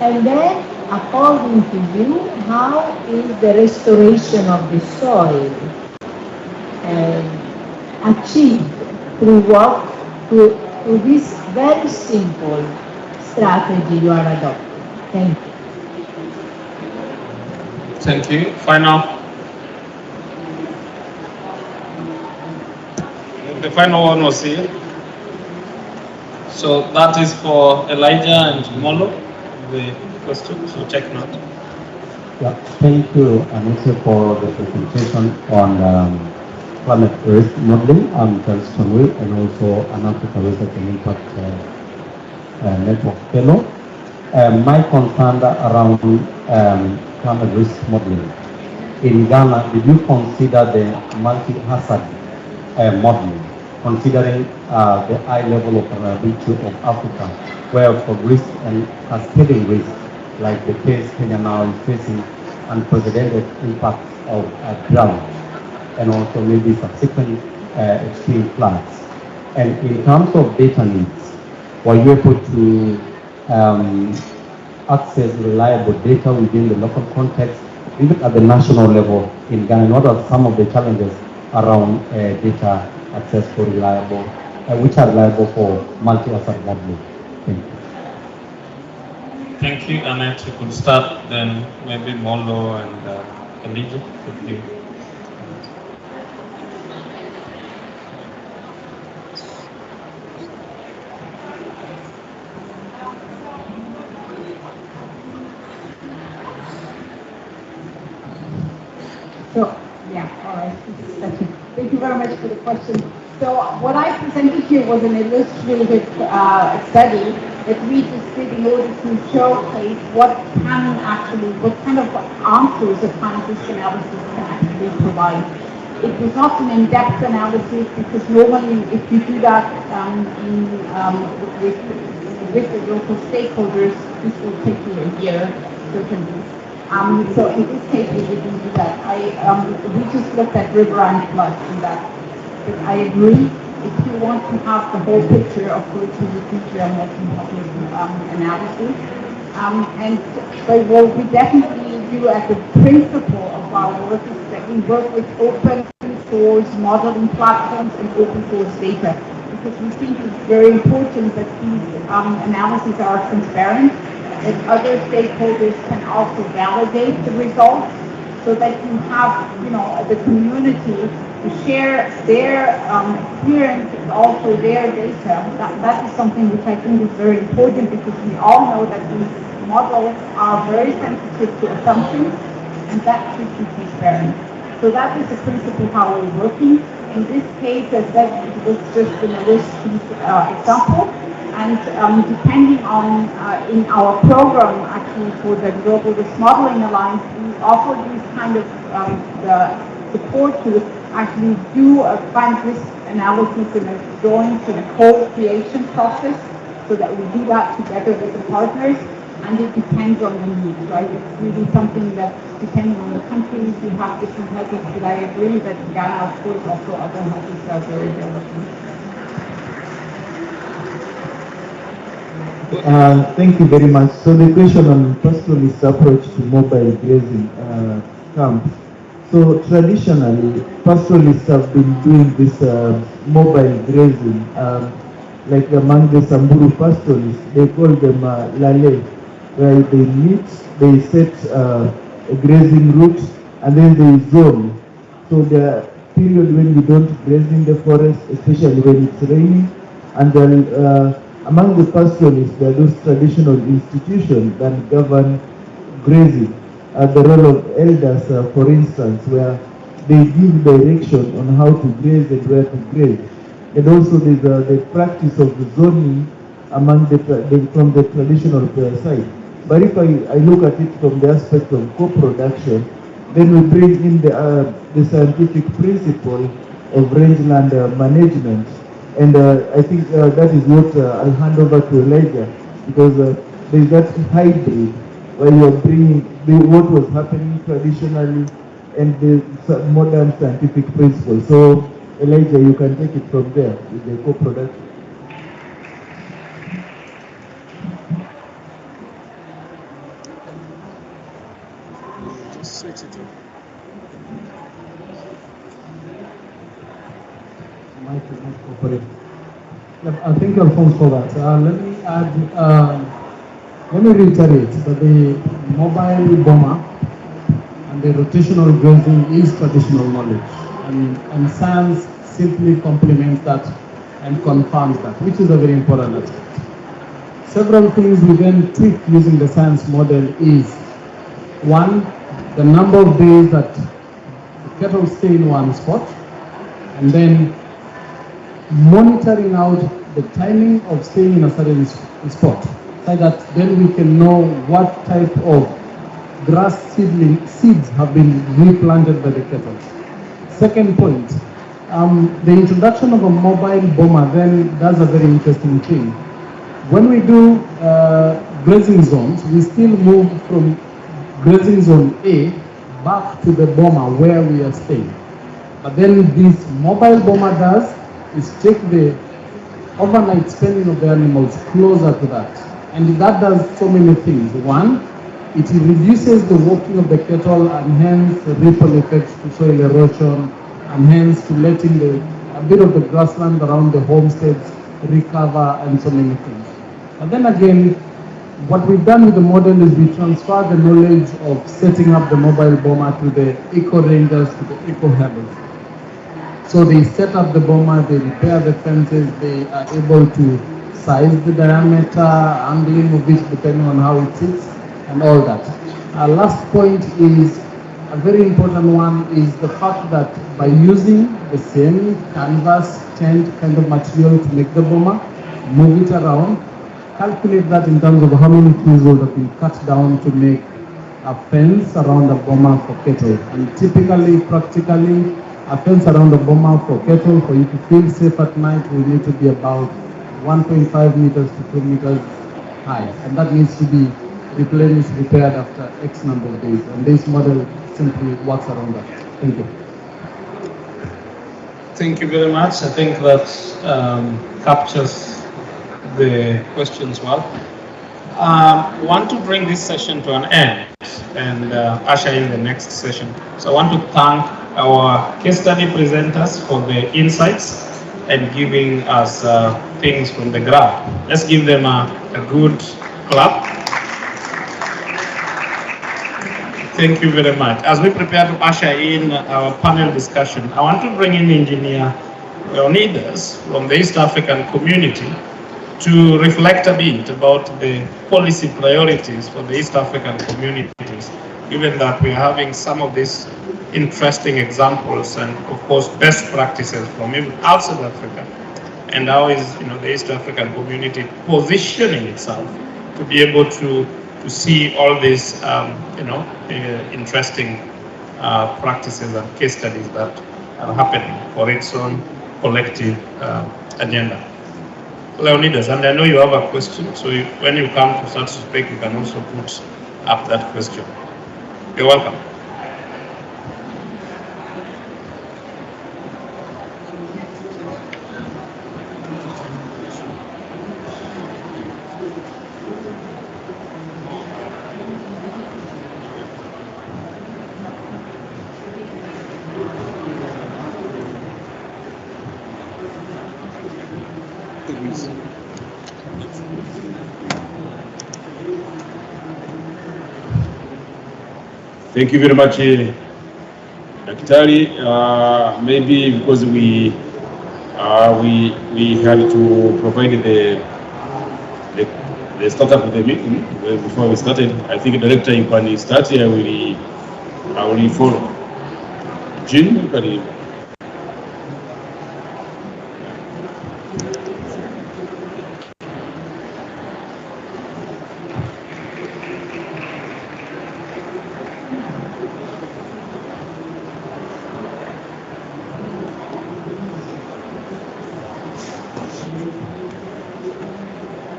and then, according to you, how is the restoration of the soil achieved through work, through this very simple strategy you are adopting? Thank you. Thank you. Final. The final one was here. So that is for Elijah and Molo, the question, so take note. Yeah, thank you, Anissa, for the presentation on climate risk modeling. I'm Charles Tonwe, and also an Africa Research and Impact Network Fellow. My concern around climate risk modeling. In Ghana, did you consider the multi-hazard modeling, considering the high level of vulnerability of Africa, where for risk and cascading risk, like the case Kenya now is facing unprecedented impacts of drought, and also maybe subsequent extreme floods. And in terms of data needs, were you able to access reliable data within the local context, even at the national level in Ghana? What are some of the challenges around data access for reliable, which are reliable for multi-asset modeling? Thank you. Thank you, Annette. You could start, then maybe Molo and Elijah with you. So, yeah, all right. Thank you very much for the question. So what I presented here was an illustrative study that we just did in order to showcase what kind of answers a climate risk analysis can actually provide. It was not an in-depth analysis because normally if you do that with the local stakeholders, this will take you a year, certainly. So in this case, we didn't do that. We just looked at river and flood in that. But I agree, if you want to have the whole picture, of course, you would do a multi-public analysis. But what we definitely do as a principle of our work is that we work with open source modeling platforms and open source data. Because we think it's very important that these analyses are transparent, that other stakeholders can also validate the results, so that you have, the community to share their experience and also their data. That is something which I think is very important, because we all know that these models are very sensitive to assumptions, and that should be transparent. So that is the principle how we're working. In this case, as that was just an illustrative example. And depending on, in our program, actually for the Global Risk Modeling Alliance, we offer these kind of the support to actually do a climate risk analysis in a joint and a co-creation process, so that we do that together with the partners, and it depends on the needs, right? It's really something that, depending on the countries, you have different methods, but I agree that in Ghana, of course, also other methods are very relevant. Thank you very much. So the question on pastoralist approach to mobile grazing camps. So traditionally, pastoralists have been doing this mobile grazing, like among the Samburu pastoralists, they call them lale, where they meet, they set a grazing route, and then they zone. So the period when you don't graze in the forest, especially when it's raining, and then among the pastoralists, there are those traditional institutions that govern grazing. The role of elders, for instance, where they give direction on how to graze and where to graze. And also there's the practice of zoning among from the traditional side. But if I look at it from the aspect of co-production, then we bring in the scientific principle of rangeland management. And I think that is what I'll hand over to Elijah, because there's that hybrid where you're bringing what was happening traditionally and the modern scientific principles. So Elijah, you can take it from there with the co-production. Just switch it on. I think Alphonse for that. Let me add, let me reiterate that the mobile bomber and the rotational grazing is traditional knowledge, and science simply complements that and confirms that, which is a very important aspect. Several things we then tweak using the science model is, one, the number of days that the cattle stay in one spot, and then monitoring out the timing of staying in a certain spot, so that then we can know what type of grass seeds have been replanted by the cattle. Second point, the introduction of a mobile bomber then does a very interesting thing. When we do grazing zones, we still move from grazing zone A back to the bomber where we are staying. But then this mobile bomber does is take the overnight spending of the animals closer to that. And that does so many things. One, it reduces the walking of the cattle and hence the ripple effects to soil erosion, and hence to letting a bit of the grassland around the homesteads recover, and so many things. And then again, what we've done with the model is we transfer the knowledge of setting up the mobile bomber to the eco rangers, to the eco herders. So they set up the bomber, they repair the fences, they are able to size the diameter, angling of it depending on how it sits, and all that. Our last point is a very important one, is the fact that by using the same canvas, tent kind of material to make the bomber, move it around, calculate that in terms of how many trees will have been cut down to make a fence around a bomber for cattle. And typically, practically, a fence around a bomber for cattle, for you to feel safe at night, will need to be about 1.5 meters to 2 meters high. And that needs to be replenished, repaired after X number of days. And this model simply works around that. Thank you. Thank you very much. I think that captures the questions well. I want to bring this session to an end and usher in the next session. So I want to thank our case study presenters for the insights and giving us things from the ground. Let's give them a good clap. Thank you very much. As we prepare to usher in our panel discussion, I want to bring in Engineer Leonidas from the East African community to reflect a bit about the policy priorities for the East African communities, given that we are having some of these interesting examples and, of course, best practices from even outside Africa, and how is the East African community positioning itself to be able to see all these interesting practices and case studies that are happening for its own collective agenda. Leonidas, and I know you have a question, so when you come to start to speak, you can also put up that question. You're welcome. Thank you very much, Daktari. Maybe because we had to provide the startup of the meeting before we started. I think Director, you can start here. I will follow. Jean, you can.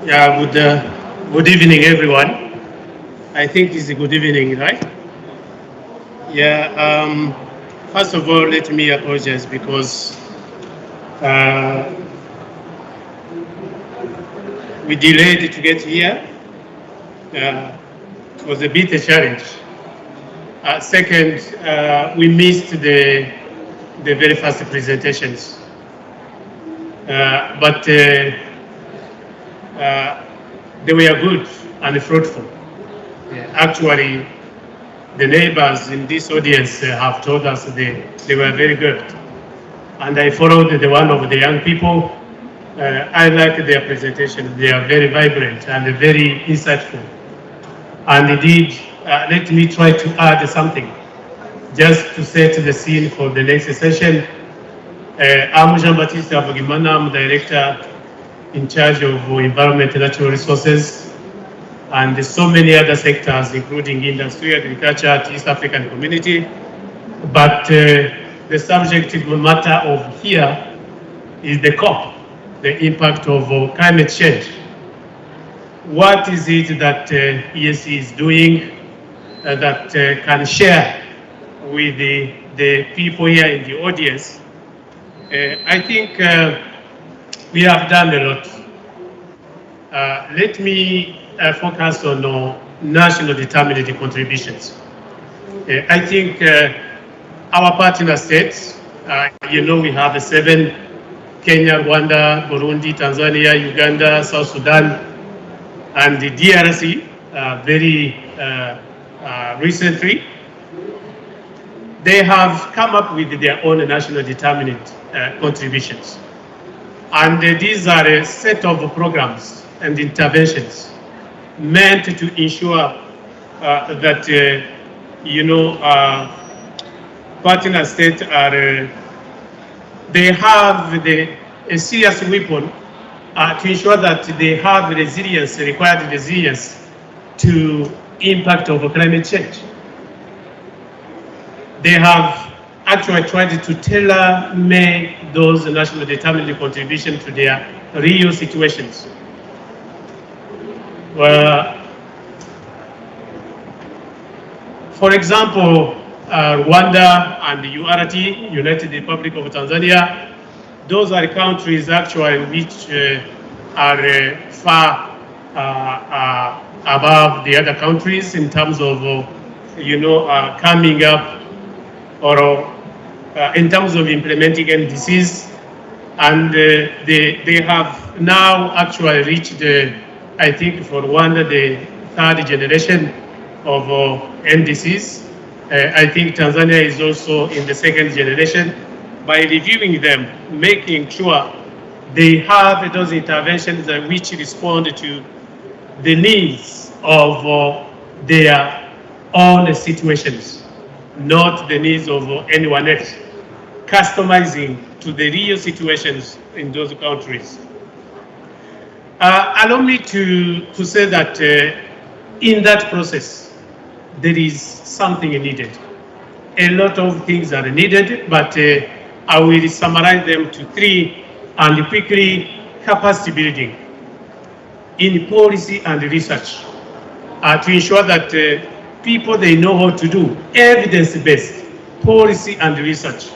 Yeah, good evening, everyone. I think it's a good evening, right? Yeah, first of all, let me apologize because we delayed to get here. It was a bit a challenge. Second, we missed the very first presentations. But they were good and fruitful. Actually, the neighbors in this audience have told us they were very good. And I followed the one of the young people. I like their presentation. They are very vibrant and very insightful. And indeed, let me try to add something just to set the scene for the next session. I'm Jean-Baptiste Abogimana. I'm Director in charge of Environment and Natural Resources and so many other sectors, including industry, agriculture, East African community. But the subject matter of here is the COP, the impact of climate change. What is it that ESC is doing that can share with the people here in the audience? I think we have done a lot. Let me focus on national determined contributions. I think our partner states, we have 7, Kenya, Rwanda, Burundi, Tanzania, Uganda, South Sudan, and the DRC very recently. They have come up with their own national determined contributions. And these are a set of programs and interventions meant to ensure that, partner states are, they have a serious weapon to ensure that they have resilience, required resilience to impact of climate change. They have actually tried to tailor-make those national determined contributions to their real situations. For example, Rwanda and the URT, United Republic of Tanzania, those are countries actually which are far above the other countries in terms of, coming up or in terms of implementing NDCs, and they have now actually reached, I think for Rwanda, the 3rd generation of NDCs. I think Tanzania is also in the 2nd generation. By reviewing them, making sure they have those interventions which respond to the needs of their own situations, not the needs of anyone else, customizing to the real situations in those countries. Allow me to say that in that process, there is something needed. A lot of things are needed, but I will summarize them to 3 and quickly: capacity building in policy and research to ensure that people, they know how to do evidence-based policy and research.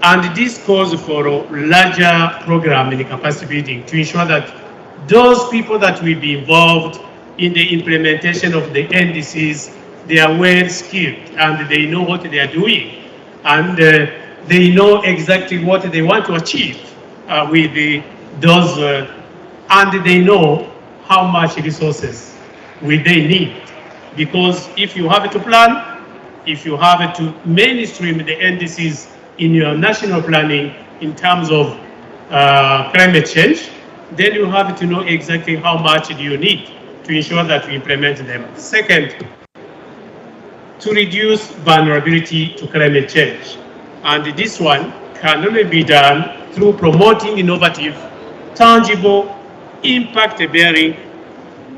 And this calls for a larger program in capacity building to ensure that those people that will be involved in the implementation of the NDCs, they are well skilled and they know what they are doing, and they know exactly what they want to achieve with those, and they know how much resources will they need. Because if you have to plan, if you have to mainstream the NDCs in your national planning in terms of climate change, then you have to know exactly how much do you need to ensure that we implement them. Second, to reduce vulnerability to climate change. And this one can only be done through promoting innovative, tangible, impact-bearing,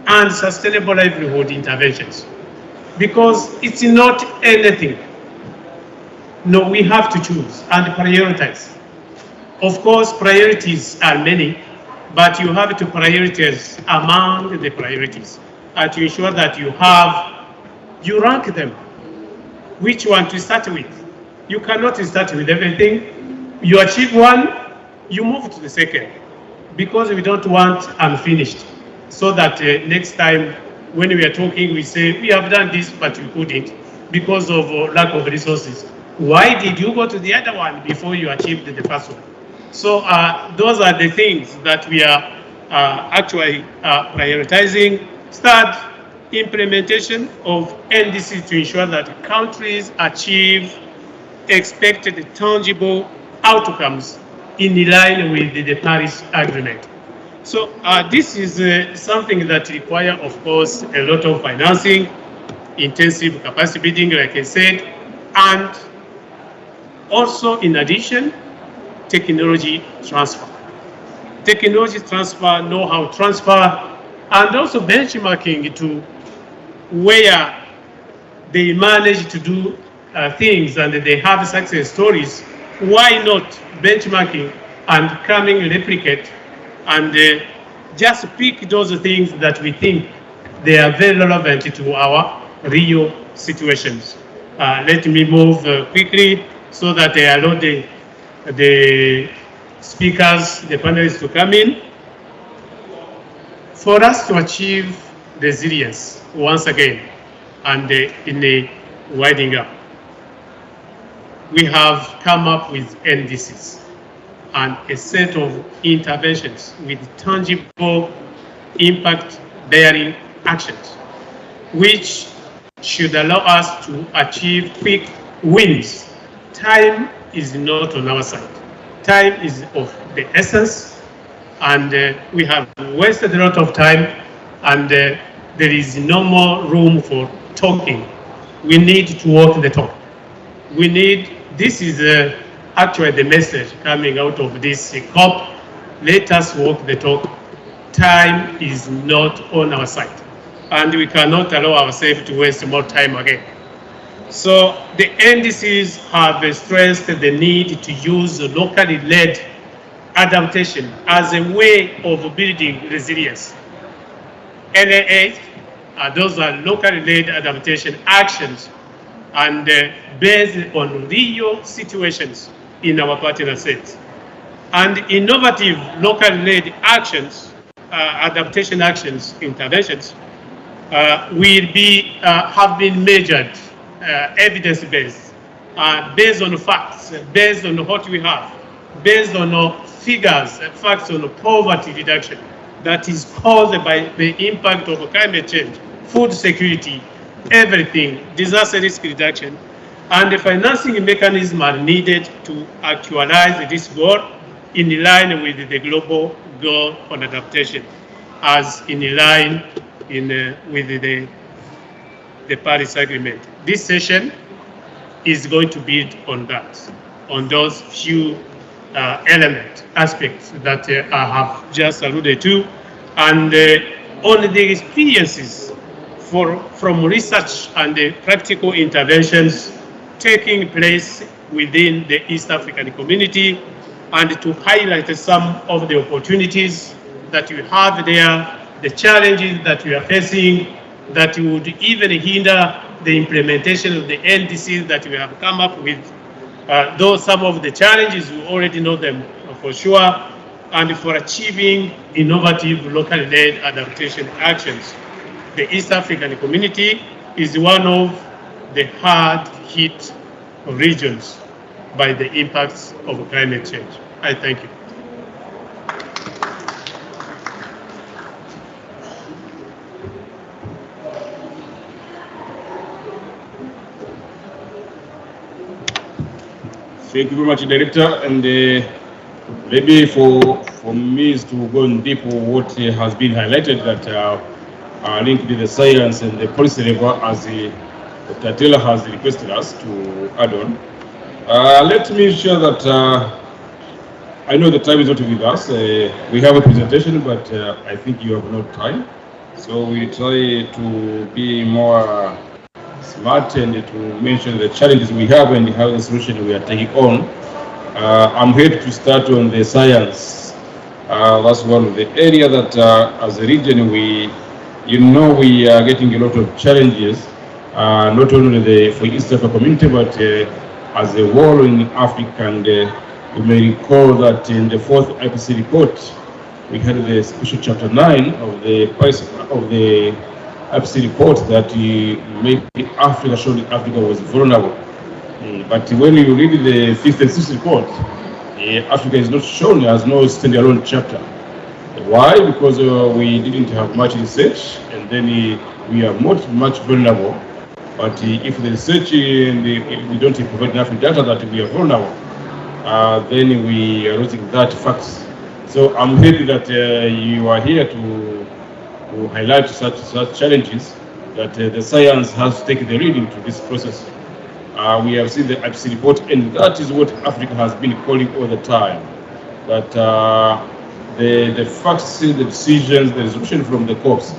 and sustainable livelihood interventions. Because it's not anything. No, we have to choose and prioritize. Of course, priorities are many, but you have to prioritize among the priorities to ensure that you rank them. Which one to start with? You cannot start with everything. You achieve one, you move to the second, because we don't want unfinished, so that next time when we are talking, we say, we have done this, but we couldn't because of lack of resources. Why did you go to the other one before you achieved the first one? So those are the things that we are actually prioritizing. Third, implementation of NDC to ensure that countries achieve expected tangible outcomes in line with the Paris Agreement. So this is something that requires, of course, a lot of financing, intensive capacity building, like I said, and also, in addition, technology transfer. Technology transfer, know-how transfer, and also benchmarking to where they manage to do things and they have success stories. Why not benchmarking and coming replicate and just pick those things that we think they are very relevant to our real situations. Let me move quickly so that I allow the speakers, the panelists to come in. For us to achieve resilience, once again, and in a winding up, we have come up with NDCs and a set of interventions with tangible impact-bearing actions, which should allow us to achieve quick wins. Time is not on our side. Time is of the essence, and we have wasted a lot of time, and there is no more room for talking. We need to walk the talk. This is actually the message coming out of this COP. Let us walk the talk. Time is not on our side, and we cannot allow ourselves to waste more time again. So the NDCs have stressed the need to use locally led adaptation as a way of building resilience. LAA, those are locally led adaptation actions, and based on real situations in our partner states. And innovative locally led actions, adaptation actions, interventions, will have been measured, evidence-based, based on facts, based on what we have, based on figures, facts on poverty reduction that is caused by the impact of climate change, food security, everything, disaster risk reduction, and the financing mechanisms are needed to actualize this goal in line with the global goal on adaptation, as in line with the Paris Agreement. This session is going to build on that, on those few aspects that I have just alluded to, and on the experiences from research and the practical interventions taking place within the East African community, and to highlight some of the opportunities that we have there, the challenges that we are facing that would even hinder the implementation of the NDCs that we have come up with. Though some of the challenges, we already know them for sure, and for achieving innovative locally led adaptation actions. The East African community is one of the hard-hit regions by the impacts of climate change. I thank you. Thank you very much, Director. And maybe for me is to go in deep what has been highlighted that linked to the science and the policy level, as Dr. Taylor has requested us to add on. Let me share that I know the time is not with us. We have a presentation, but I think you have no time. So we try to be more smart and to mention the challenges we have and how the solution we are taking on. I'm here to start on the science That's one of the areas that as a region we are getting a lot of challenges, not only for East Africa community, but as a whole in Africa. And you may recall that in the fourth IPC report, we had the special chapter 9 of the IPC report that maybe Africa showed that Africa was vulnerable. But when you read the 5th and 6th report, Africa is not shown as no standalone chapter. Why? Because we didn't have much research, and then we are much vulnerable. But if the research and we don't provide enough data that we are vulnerable, then we are losing that facts. So I'm happy that you are here to highlight such challenges, that the science has to take the lead into this process. We have seen the IPC report, and that is what Africa has been calling all the time, that the facts, the decisions, the resolution from the COPs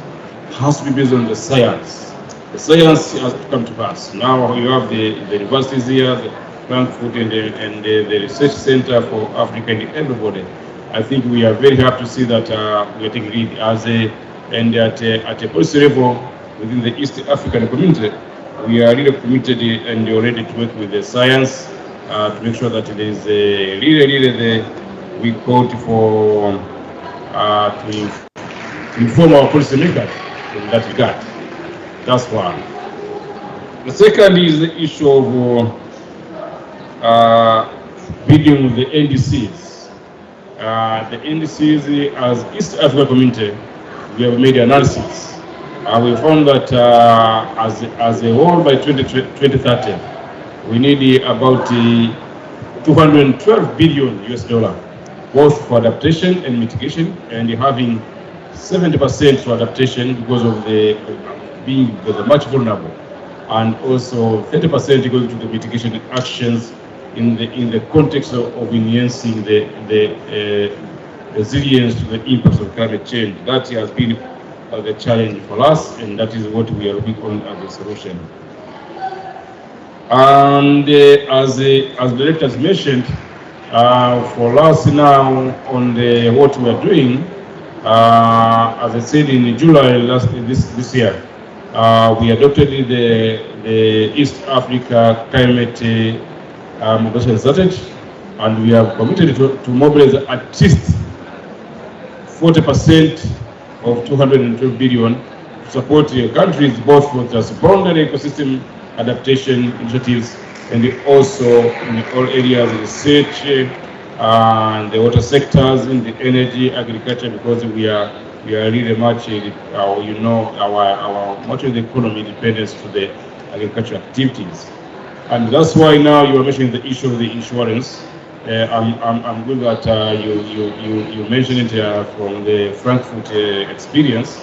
has to be based on the science. The science has to come to pass. Now you have the universities here, the Frankfurt and the Research Center for Africa, and everybody. I think we are very happy to see that we are taking lead at a policy level within the East African community. We are really committed and ready to work with the science to make sure that there is we call for to inform our policymakers in that regard. That's one. The second is the issue of building with the NDCs. The NDCs, as East Africa community, we have made analysis. We found that as a whole by 2030, we need about 212 billion US dollar, both for adaptation and mitigation, and having 70% for adaptation because of being much vulnerable, and also 30% going to the mitigation actions in the context of enhancing the resilience to the impacts of climate change. That has been the challenge for us, and that is what we are looking on as a solution. And as the director has mentioned, for us now on what we are doing, as I said in July this year, we adopted the East Africa Climate Mobilization Strategy, and we have committed to mobilize at least 40% of 212 billion to support countries both for transboundary ecosystem adaptation initiatives, and also in all areas of research and the water sectors, in the energy, agriculture, because we are really much our much of the economy depends to the agricultural activities. And that's why now you are mentioning the issue of the insurance. I'm good that you mentioned it from the Frankfurt experience.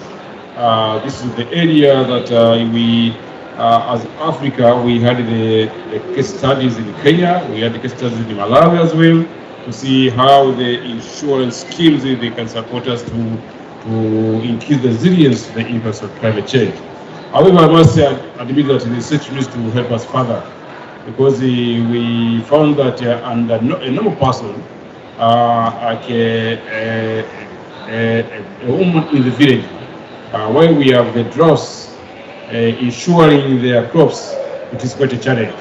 This is the area that we, as Africa, we had the case studies in Kenya, we had the case studies in Malawi as well, to see how the insurance schemes they can support us to increase the resilience to the impacts of climate change. However, I must admit that the research needs to help us further, because we found that under a normal person, like a woman in the village, where we have the droughts, insuring their crops, it is quite a challenge.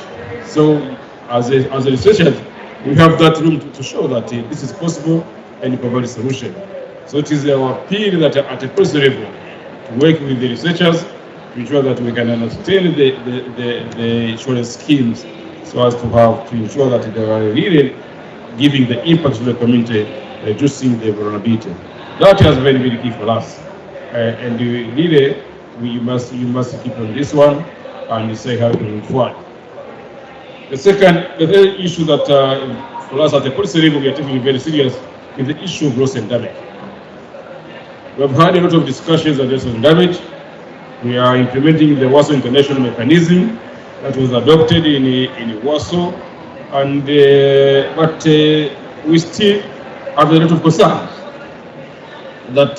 So as a researcher, we have that room to show that this is possible and provide a solution. So it is our appeal that at a policy level, to work with the researchers to ensure that we can understand the insurance schemes, so as to ensure that they are really giving the impact to the community, reducing the vulnerability. That has been very key for us, and really you must keep on this one and say how to move forward. The third issue that for us at the policy level we are taking very serious is the issue of loss and damage. We have had a lot of discussions on loss and damage. We are implementing the Warsaw International Mechanism that was adopted in Warsaw, and but we still have a lot of concerns. That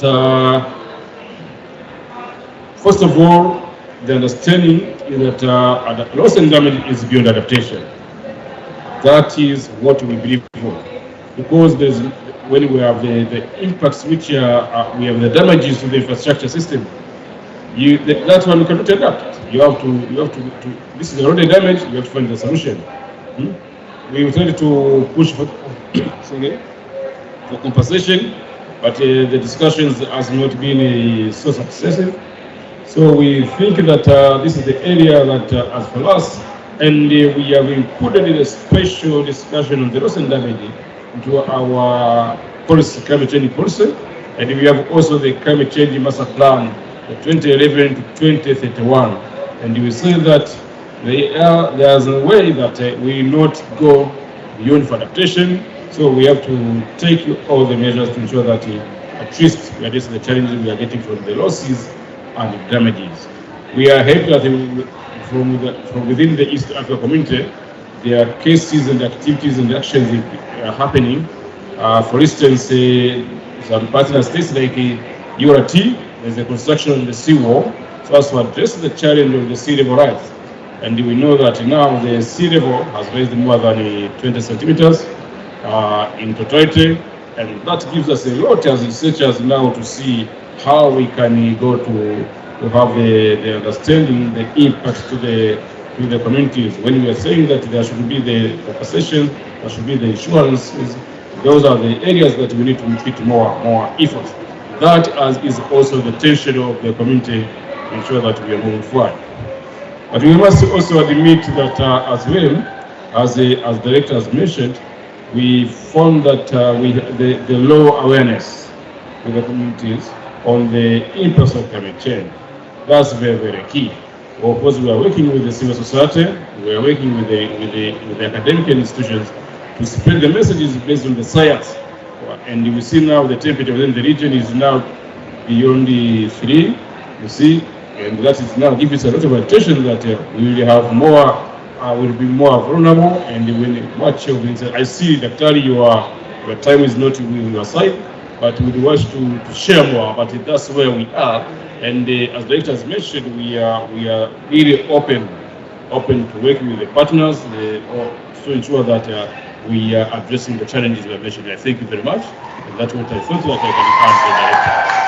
first of all, the understanding is that loss and damage is beyond adaptation. That is what we believe for. because when we have the impacts which we have the damages to the infrastructure system, that one you cannot adapt. You have to. This is already damaged. You have to find the solution. We tried to push for for compensation, but the discussions has not been so successful. So we think that this is the area that, as for us, and we have included in a special discussion on the loss and damage into our policy, climate change policy, and we have also the climate change master plan, the 2011 to 2031, and we say that there's a way that we not go beyond for adaptation. So we have to take all the measures to ensure that at least we address the challenges we are getting from the losses and the damages. We are happy that from within the East Africa community, there are cases and activities and actions that are happening. For instance, some partner states like URT, there's a construction on the seawall, so as to address the challenge of the sea level rise. And we know that now the sea level has raised more than 20 centimeters in totality, and that gives us a lot as researchers now to see how we can go to have the understanding, the impact to the communities. When we are saying that there should be the compensation, there should be the insurances, those are the areas that we need to put more effort. That is also the tension of the community to ensure that we are moving forward. But we must also admit that as well, as the director has mentioned, we found that the low awareness with the communities on the impacts of climate change. That's very, very key. Of course, we are working with the civil society, we are working with the academic institutions to spread the messages based on the science. And you see now the temperature within the region is now beyond the 3, you see, and that is now giving us a lot of attention that we will have more, will be more vulnerable, and when much of it, I see that your time is not on your side, but we wish to share more, but that's where we are. And as the director has mentioned, we are really open to working with the partners to ensure that we are addressing the challenges we are mentioning. I thank you very much, and that's what I thought that I can add to the director.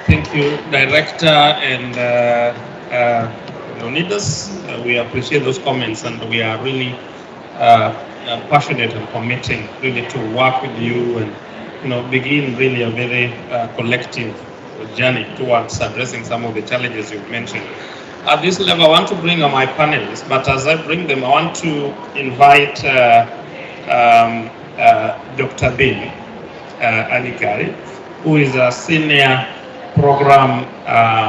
Thank you, Director and Leonidas. We appreciate those comments, and we are really passionate and committing really to work with you and begin really a very collective journey towards addressing some of the challenges you've mentioned. At this level, I want to bring on my panelists, but as I bring them, I want to invite Dr. Ben Aligari, who is a senior program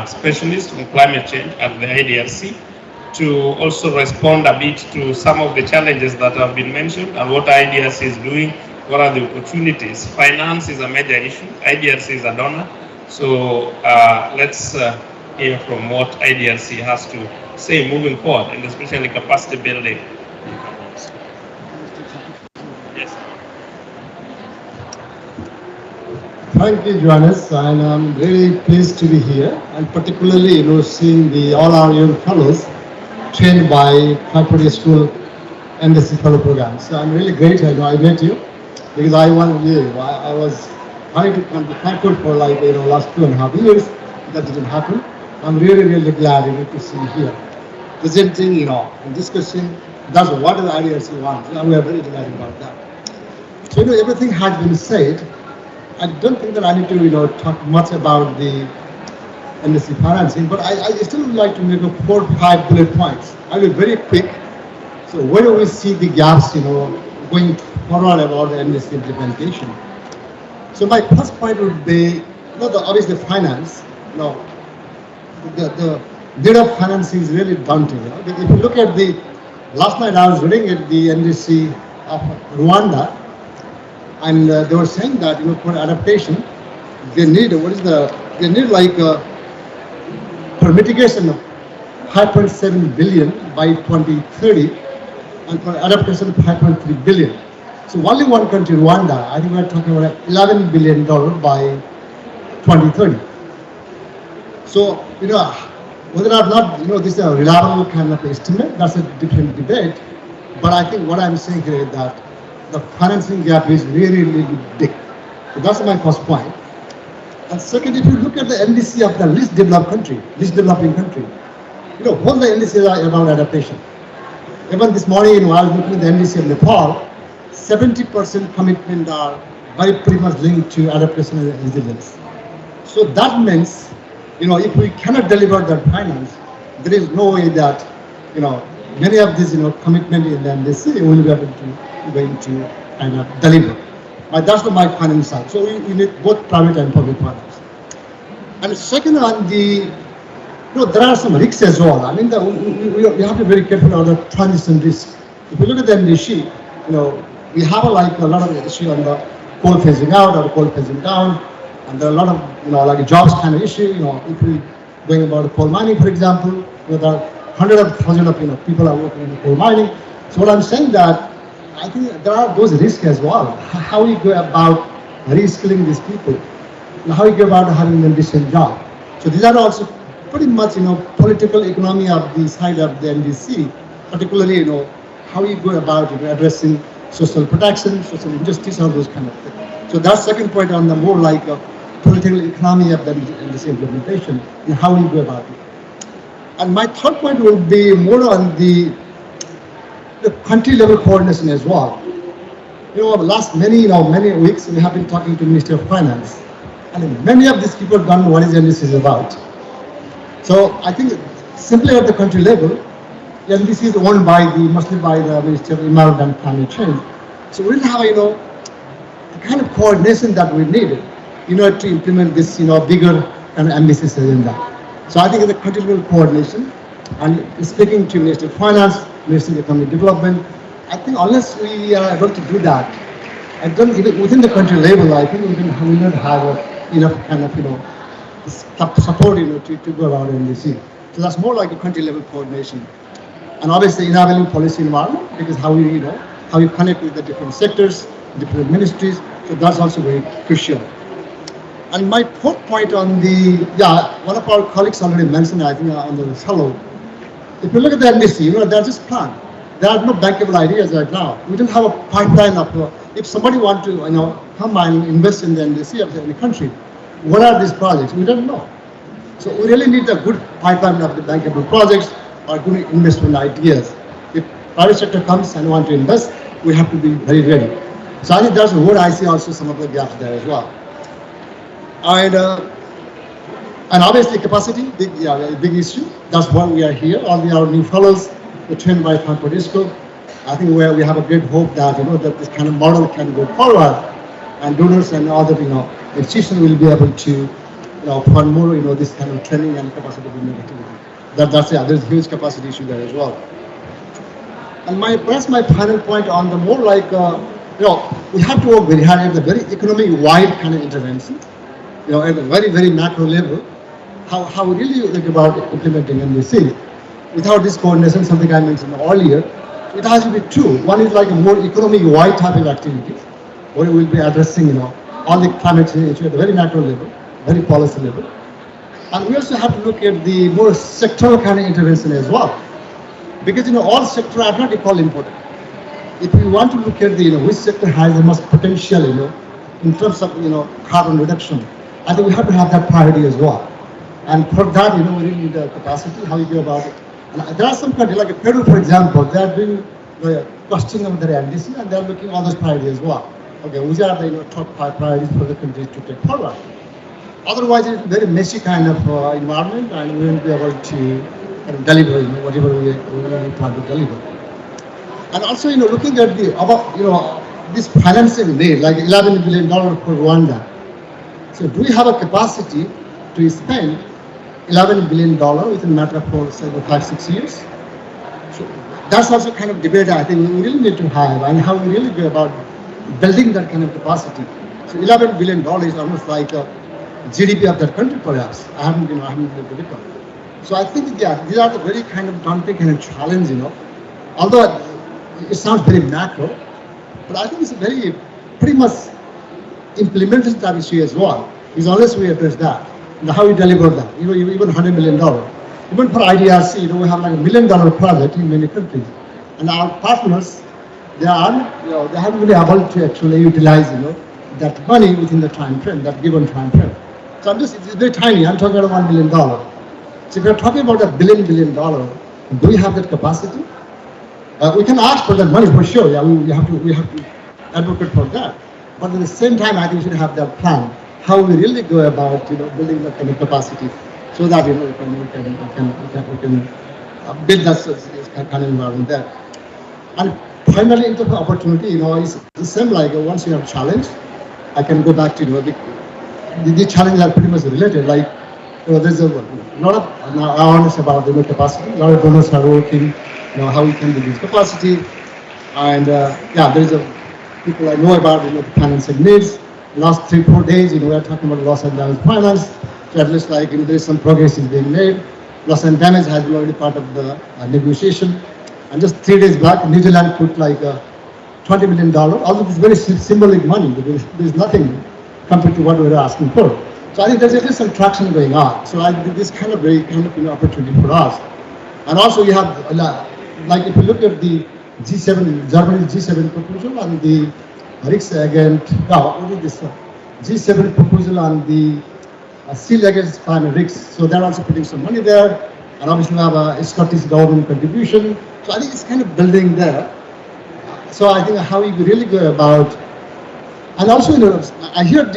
specialist on climate change at the IDRC, to also respond a bit to some of the challenges that have been mentioned and what IDRC is doing, what are the opportunities. Finance is a major issue, IDRC is a donor, so let's hear from what IDRC has to say moving forward, and especially capacity building. Thank you, Johannes, and I'm really pleased to be here, and particularly, seeing all our young fellows trained by Frankfurt School and the fellow program. So I'm really great. I met you because I was trying to come to Frankfurt for last 2.5 years. That didn't happen. I'm really, really glad to see you here, presenting, and discussing. That's what the IDRC wants, and we are very delighted about that. So everything has been said. I don't think that I need to talk much about the NDC financing, but I still would like to make 4 or 5 bullet points. I'll be very quick. So where do we see the gaps, going forward about the NDC implementation? So my first point would be, obviously finance. The need of financing is really daunting. If you look at last night I was reading at the NDC of Rwanda, and they were saying that for adaptation, they need for mitigation of 5.7 billion by 2030, and for adaptation 5.3 billion. So only one country, Rwanda, I think we're talking about $11 billion by 2030. So Whether or not, this is a reliable kind of estimate, that's a different debate. But I think what I'm saying here is that the financing gap is really, really big. So that's my first point. And second, if you look at the NDC of the least developing country, what the NDCs are about adaptation. Even this morning, I was looking at the NDC of Nepal, 70% commitment are pretty much linked to adaptation and resilience. So that means, if we cannot deliver that finance, there is no way that, many of these, commitment in the NDC will be able to kind of deliver. That's the my finance side. So we need both private and public finance. And second, on the, there are some risks as well. I mean, we have to be very careful about the transition risk. If you look at the NDC, we have a lot of issue on the coal phasing out or coal phasing down, and there are a lot of like jobs kind of issue. If we going about coal mining, for example, there are hundreds of thousands of people are working in coal mining. So what I'm saying that I think there are those risks as well. How we go about reskilling these people, and how we go about having them decent job. So these are also pretty much political economy of the side of the NDC, particularly how we go about addressing social protection, social injustice, all those kind of things. So that's second point on the more like a political economy of the NDC implementation and how we go about it. And my third point will be more on the country level coordination as well. The last many weeks we have been talking to Minister of Finance, and many of these people don't know what NDC is about. So I think simply at the country level, NDC is owned mostly by the Ministry of Environment and Climate Change. So we'll have the kind of coordination that we need, to implement this bigger and ambitious agenda. So I think in the country level coordination, and speaking to Minister of Finance, Ministry of Economic Development, I think unless we are able to do that, and then even within the country level, I think we will not have enough kind of support to go around NDC. So that's more like a country level coordination. And obviously enabling policy environment, because how we connect with the different sectors, different ministries, so that's also very crucial. And my fourth point on the, one of our colleagues already mentioned, I think on the fellow, if you look at the NDC, they're just planned. There are no bankable ideas right now. We don't have a pipeline of, if somebody wants to, come and invest in the NDC of the country, what are these projects? We don't know. So we really need a good pipeline of the bankable projects or good investment ideas. If private sector comes and want to invest, we have to be very ready. So I think that's where I see also some of the gaps there as well. And obviously capacity, big issue. That's why we are here. All our new fellows, were trained by Frankfurt School. I think we have a great hope that that this kind of model can go forward, and donors and other institutions will be able to fund more this kind of training and capacity building activity. That's there's a huge capacity issue there as well. And perhaps my final point on the more like we have to work very hard at the very economic wide kind of intervention. At a very, very macro level, how we really think about implementing NDC. Without this coordination, something I mentioned earlier, it has to be two. One is like a more economic-wide type of activities, where we will be addressing, all the climate change issue at a very macro level, very policy level. And we also have to look at the more sectoral kind of intervention as well. Because, all sectors are not equally important. If we want to look at which sector has the most potential, in terms of, carbon reduction, I think we have to have that priority as well. And for that, we really need the capacity, how you go about it. And there are some countries, like Peru, for example, they are doing the costing of their NDC, and they are looking at all those priorities as well. Okay, which are the top 5 priorities for the countries to take forward. Otherwise, it's a very messy kind of environment, and we won't be able to deliver whatever we plan to deliver. And also, looking at this financing need, like $11 billion for Rwanda. So do we have a capacity to spend $11 billion within a matter of 5-6 years? So that's also kind of debate I think we really need to have, and how we really go about building that kind of capacity. So $11 billion is almost like a GDP of that country, perhaps. I haven't been able to recall. So I think, these are the very kind of daunting kind of challenge, Although it sounds very macro, but I think it's a very, pretty much implementation type issue as well. Is unless we address that, and how we deliver that, even $100 million. Even for IDRC, we have like $1 million project in many countries, and our partners, they haven't been able to actually utilize, that money within the time frame, that given time frame. So it's very tiny. I'm talking about $1 million. So if you're talking about $1 billion, do we have that capacity? We can ask for that money for sure. Yeah, we have to advocate for that. But at the same time, I think we should have that plan how we really go about, building that kind of capacity, so that we can build that kind of environment there. And finally, in terms of opportunity, it's the same. Like once you have challenge, I can go back to the challenges are pretty much related. Like there's a lot of awareness about the capacity. A lot of donors are working, how we can build this capacity, and there's people I know about the financing needs. Last 3-4 days, we are talking about loss and damage finance. So at least there's some progress is being made. Loss and damage has been already part of the negotiation. And just 3 days back, New Zealand put like $20 million. Although it's very symbolic money, because there's nothing compared to what we were asking for. So I think there's at least some traction going on. So I think this kind of opportunity for us. And also you have like if you look at the G7, Germany's G7 proposal on the risks against, what is this? G7 proposal on the seal against climate risks. So they're also putting some money there. And obviously we have a Scottish government contribution. So I think it's kind of building there. So I think how we really go about, and also, I heard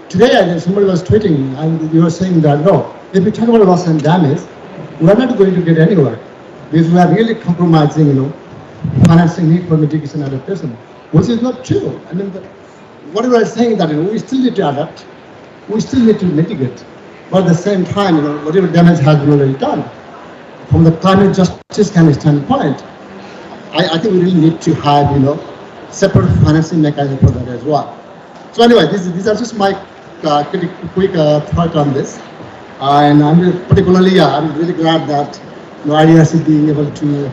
today somebody was tweeting and you were saying that, no, if we talk about loss and damage, we're not going to get anywhere because we are really compromising, financing need for mitigation and adaptation, which is not true. I mean, what we are saying that we still need to adapt, we still need to mitigate, but at the same time, whatever damage has been already done, from the climate justice kind of standpoint, I think we really need to have, separate financing mechanism for that as well. So anyway, these are just my quick thought on this, and I'm particularly, I'm really glad that IDRC being able to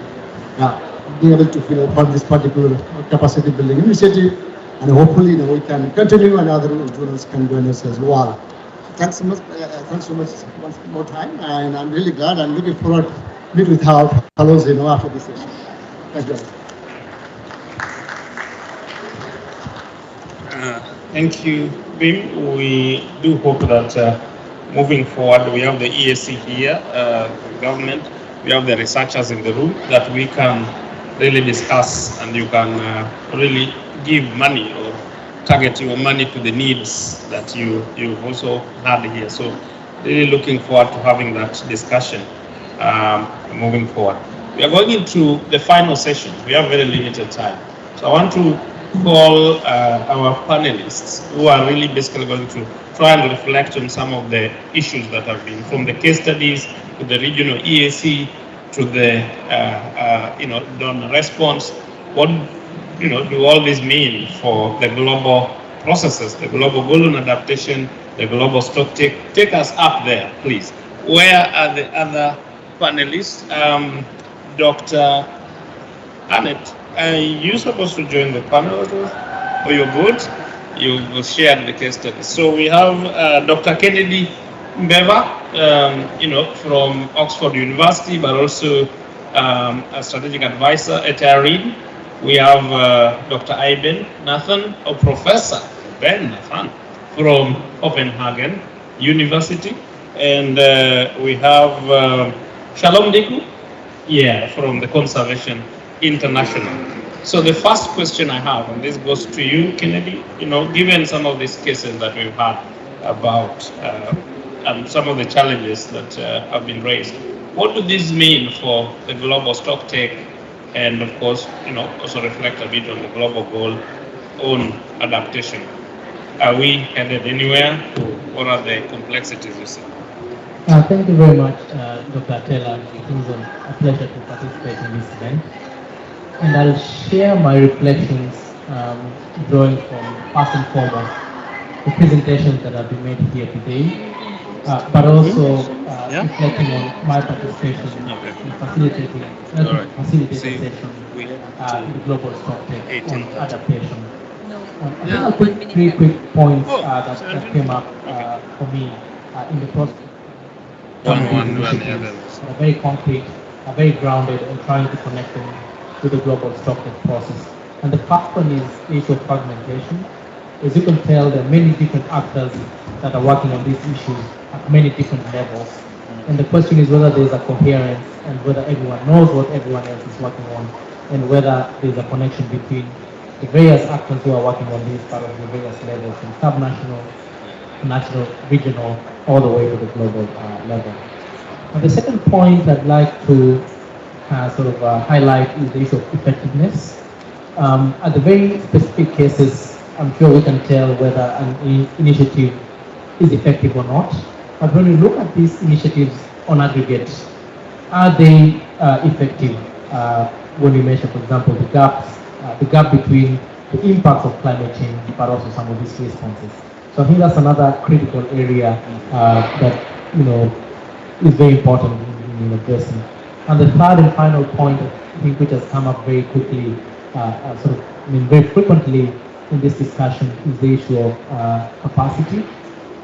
for this particular capacity building initiative, and hopefully we can continue and other donors can join us as well. Thanks so much once more time, and I'm really glad. I'm looking forward to meet with our fellows after this session. Thank you. Thank you, Bim. We do hope that moving forward, we have the EAC here, the government, we have the researchers in the room, that we can really discuss, and you can really give money or target your money to the needs that you've also had here. So really looking forward to having that discussion moving forward. We are going into the final session. We have very limited time. So I want to call our panelists who are really basically going to try and reflect on some of the issues that have been, from the case studies to the regional EAC to the donor response. What do all this mean for the global processes, the global goal on adaptation, the global stock take? Take us up there, please. Where are the other panelists? Dr. Annette, are you supposed to join the panel? Or you're good? You've shared the case study. So we have Dr. Kennedy Mbeva, from Oxford University, but also a strategic advisor at IREAD. We have Dr. Iben Nathan, or Professor Ben Nathan, from Copenhagen University. And we have Shalom Diku, from the Conservation International. So the first question I have, and this goes to you, Kennedy, given some of these cases that we've had about and some of the challenges that have been raised, what do these mean for the global stock take, and of course, also reflect a bit on the global goal on adaptation? Are we headed anywhere? What are the complexities you see? Thank you very much, Dr. Taylor. It is a pleasure to participate in this event. And I'll share my reflections drawing from, first and foremost, the presentations that have been made here today, but also reflecting on my participation in facilitating the session in the global stock take on adaptation. I think I'll put 3 quick points that came up for me in the process. concrete initiatives, are very concrete, are very grounded, and trying to connect them to the global structured process. And the first one is the issue of fragmentation. As you can tell, there are many different actors that are working on these issues at many different levels. And the question is whether there's a coherence and whether everyone knows what everyone else is working on, and whether there's a connection between the various actors who are working on these part of the various levels, from subnational, national, regional, all the way to the global level. And the second point I'd like to highlight is the issue of effectiveness. At the very specific cases, I'm sure we can tell whether an initiative is effective or not. But when we look at these initiatives on aggregate, are they effective when we measure, for example, the gap between the impacts of climate change, but also some of these responses? So I think that's another critical area that is very important in addressing. And the third and final point, I think, which has come up very quickly, very frequently in this discussion, is the issue of capacity,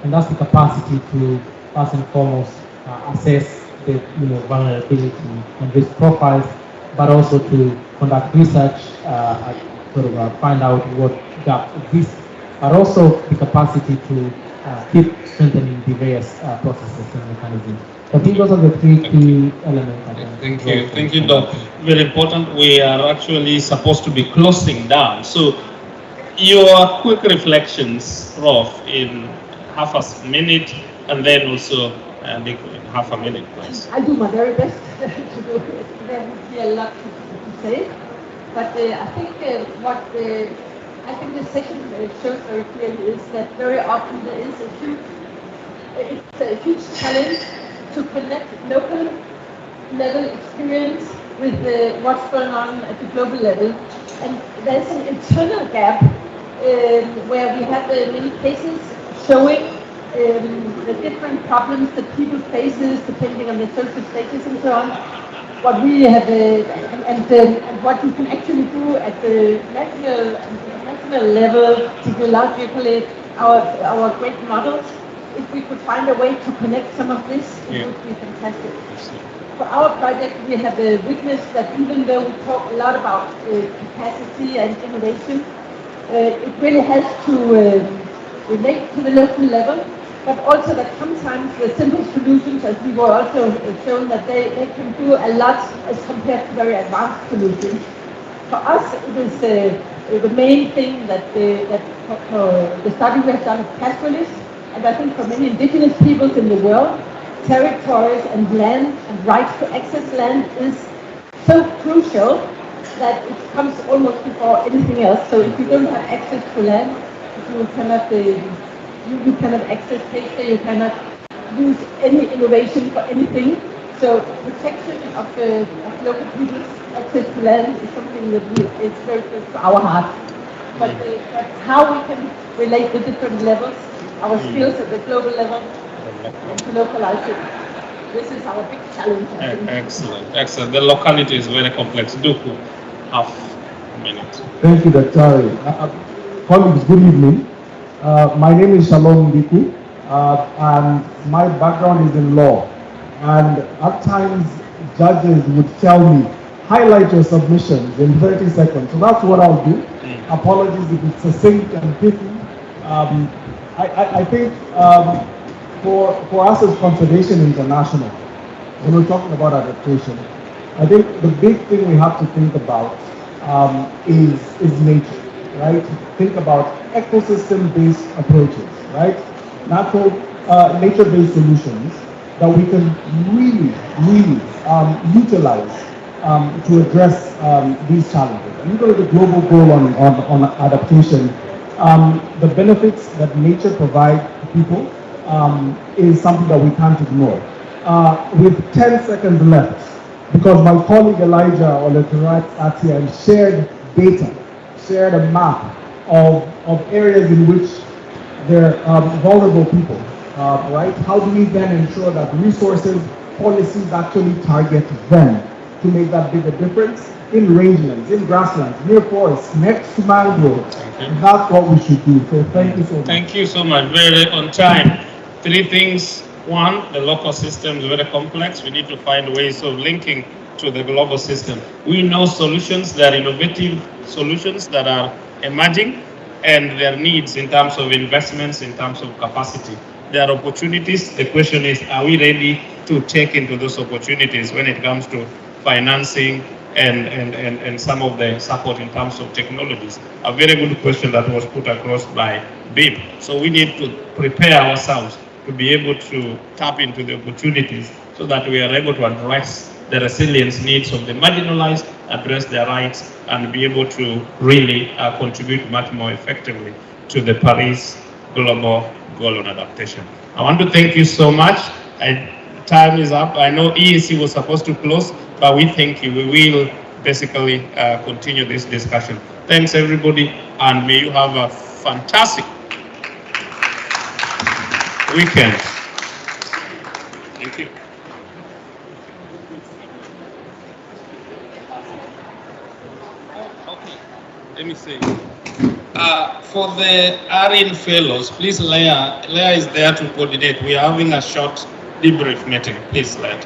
and that's the capacity to first and foremost assess the vulnerability and risk profiles, but also to conduct research, find out what gaps exist, but also the capacity to keep strengthening the various processes and mechanisms. I think those are the three key elements. Thank you, Doc. Very important. We are actually supposed to be closing down. So your quick reflections, Prof, in half a minute, and then also Nico in half a minute, please. I'll do my very best to do it. There would be a lot to say, but I think what the session shows very clearly is that very often there is a huge challenge to connect local level experience with what's going on at the global level, and there's an internal gap where we have many cases showing the different problems that people faces depending on their social status and so on. What we have and what we can actually do at the national level, technologically, our great models. If we could find a way to connect some of this, it would be fantastic. For our project, we have witnessed that even though we talk a lot about capacity and innovation, it really has to relate to the local level, but also that sometimes the simple solutions, as we were also shown, that they can do a lot as compared to very advanced solutions. For us, it is the main thing that the study we have done of pastoralists, and I think for many indigenous peoples in the world, territories and land and rights to access land is so crucial that it comes almost before anything else. So if you don't have access to land, you cannot access nature, you cannot use any innovation for anything. So protection of local people's access to land is something that is very close to our heart. But how we can relate the different levels, our skills at the global level, and to localize it. This is our big challenge. Excellent. The locality is very complex. Duku, half a minute. Thank you, Dr. Colleagues, good evening. My name is Shalom Biku, and my background is in law. And at times, judges would tell me, highlight your submissions in 30 seconds. So that's what I'll do. Apologies if it's succinct and pithy. I think for us as Conservation International, when we're talking about adaptation, I think the big thing we have to think about is nature, right? Think about ecosystem-based approaches, right? Natural, nature-based solutions that we can really utilize to address these challenges. And you go to the global goal on adaptation, the benefits that nature provides people is something that we can't ignore. With 10 seconds left, because my colleague Elijah Oleturat Atian shared data, shared a map of areas in which there are vulnerable people, right? How do we then ensure that resources, policies actually target them to make that bigger difference in rangelands, in grasslands, near forests, next to mangroves? And that's what we should do. So thank you so much. Thank you so much. Very on time. 3 things One, the local system is very complex. We need to find ways of linking to the global system. We know solutions, there are innovative solutions that are emerging, and their needs in terms of investments, in terms of capacity. There are opportunities. The question is, are we ready to take into those opportunities when it comes to financing and some of the support in terms of technologies? A very good question that was put across by BIP. So we need to prepare ourselves to be able to tap into the opportunities so that we are able to address the resilience needs of the marginalized, address their rights, and be able to really contribute much more effectively to the Paris Global Goal on Adaptation. I want to thank you so much. Time is up. I know EAC was supposed to close, but we thank you. We will basically continue this discussion. Thanks everybody, and may you have a fantastic weekend. Thank you. Okay, let me say. For the RN fellows, please, Leah is there to coordinate. We are having a short debrief meeting. Please, Leah.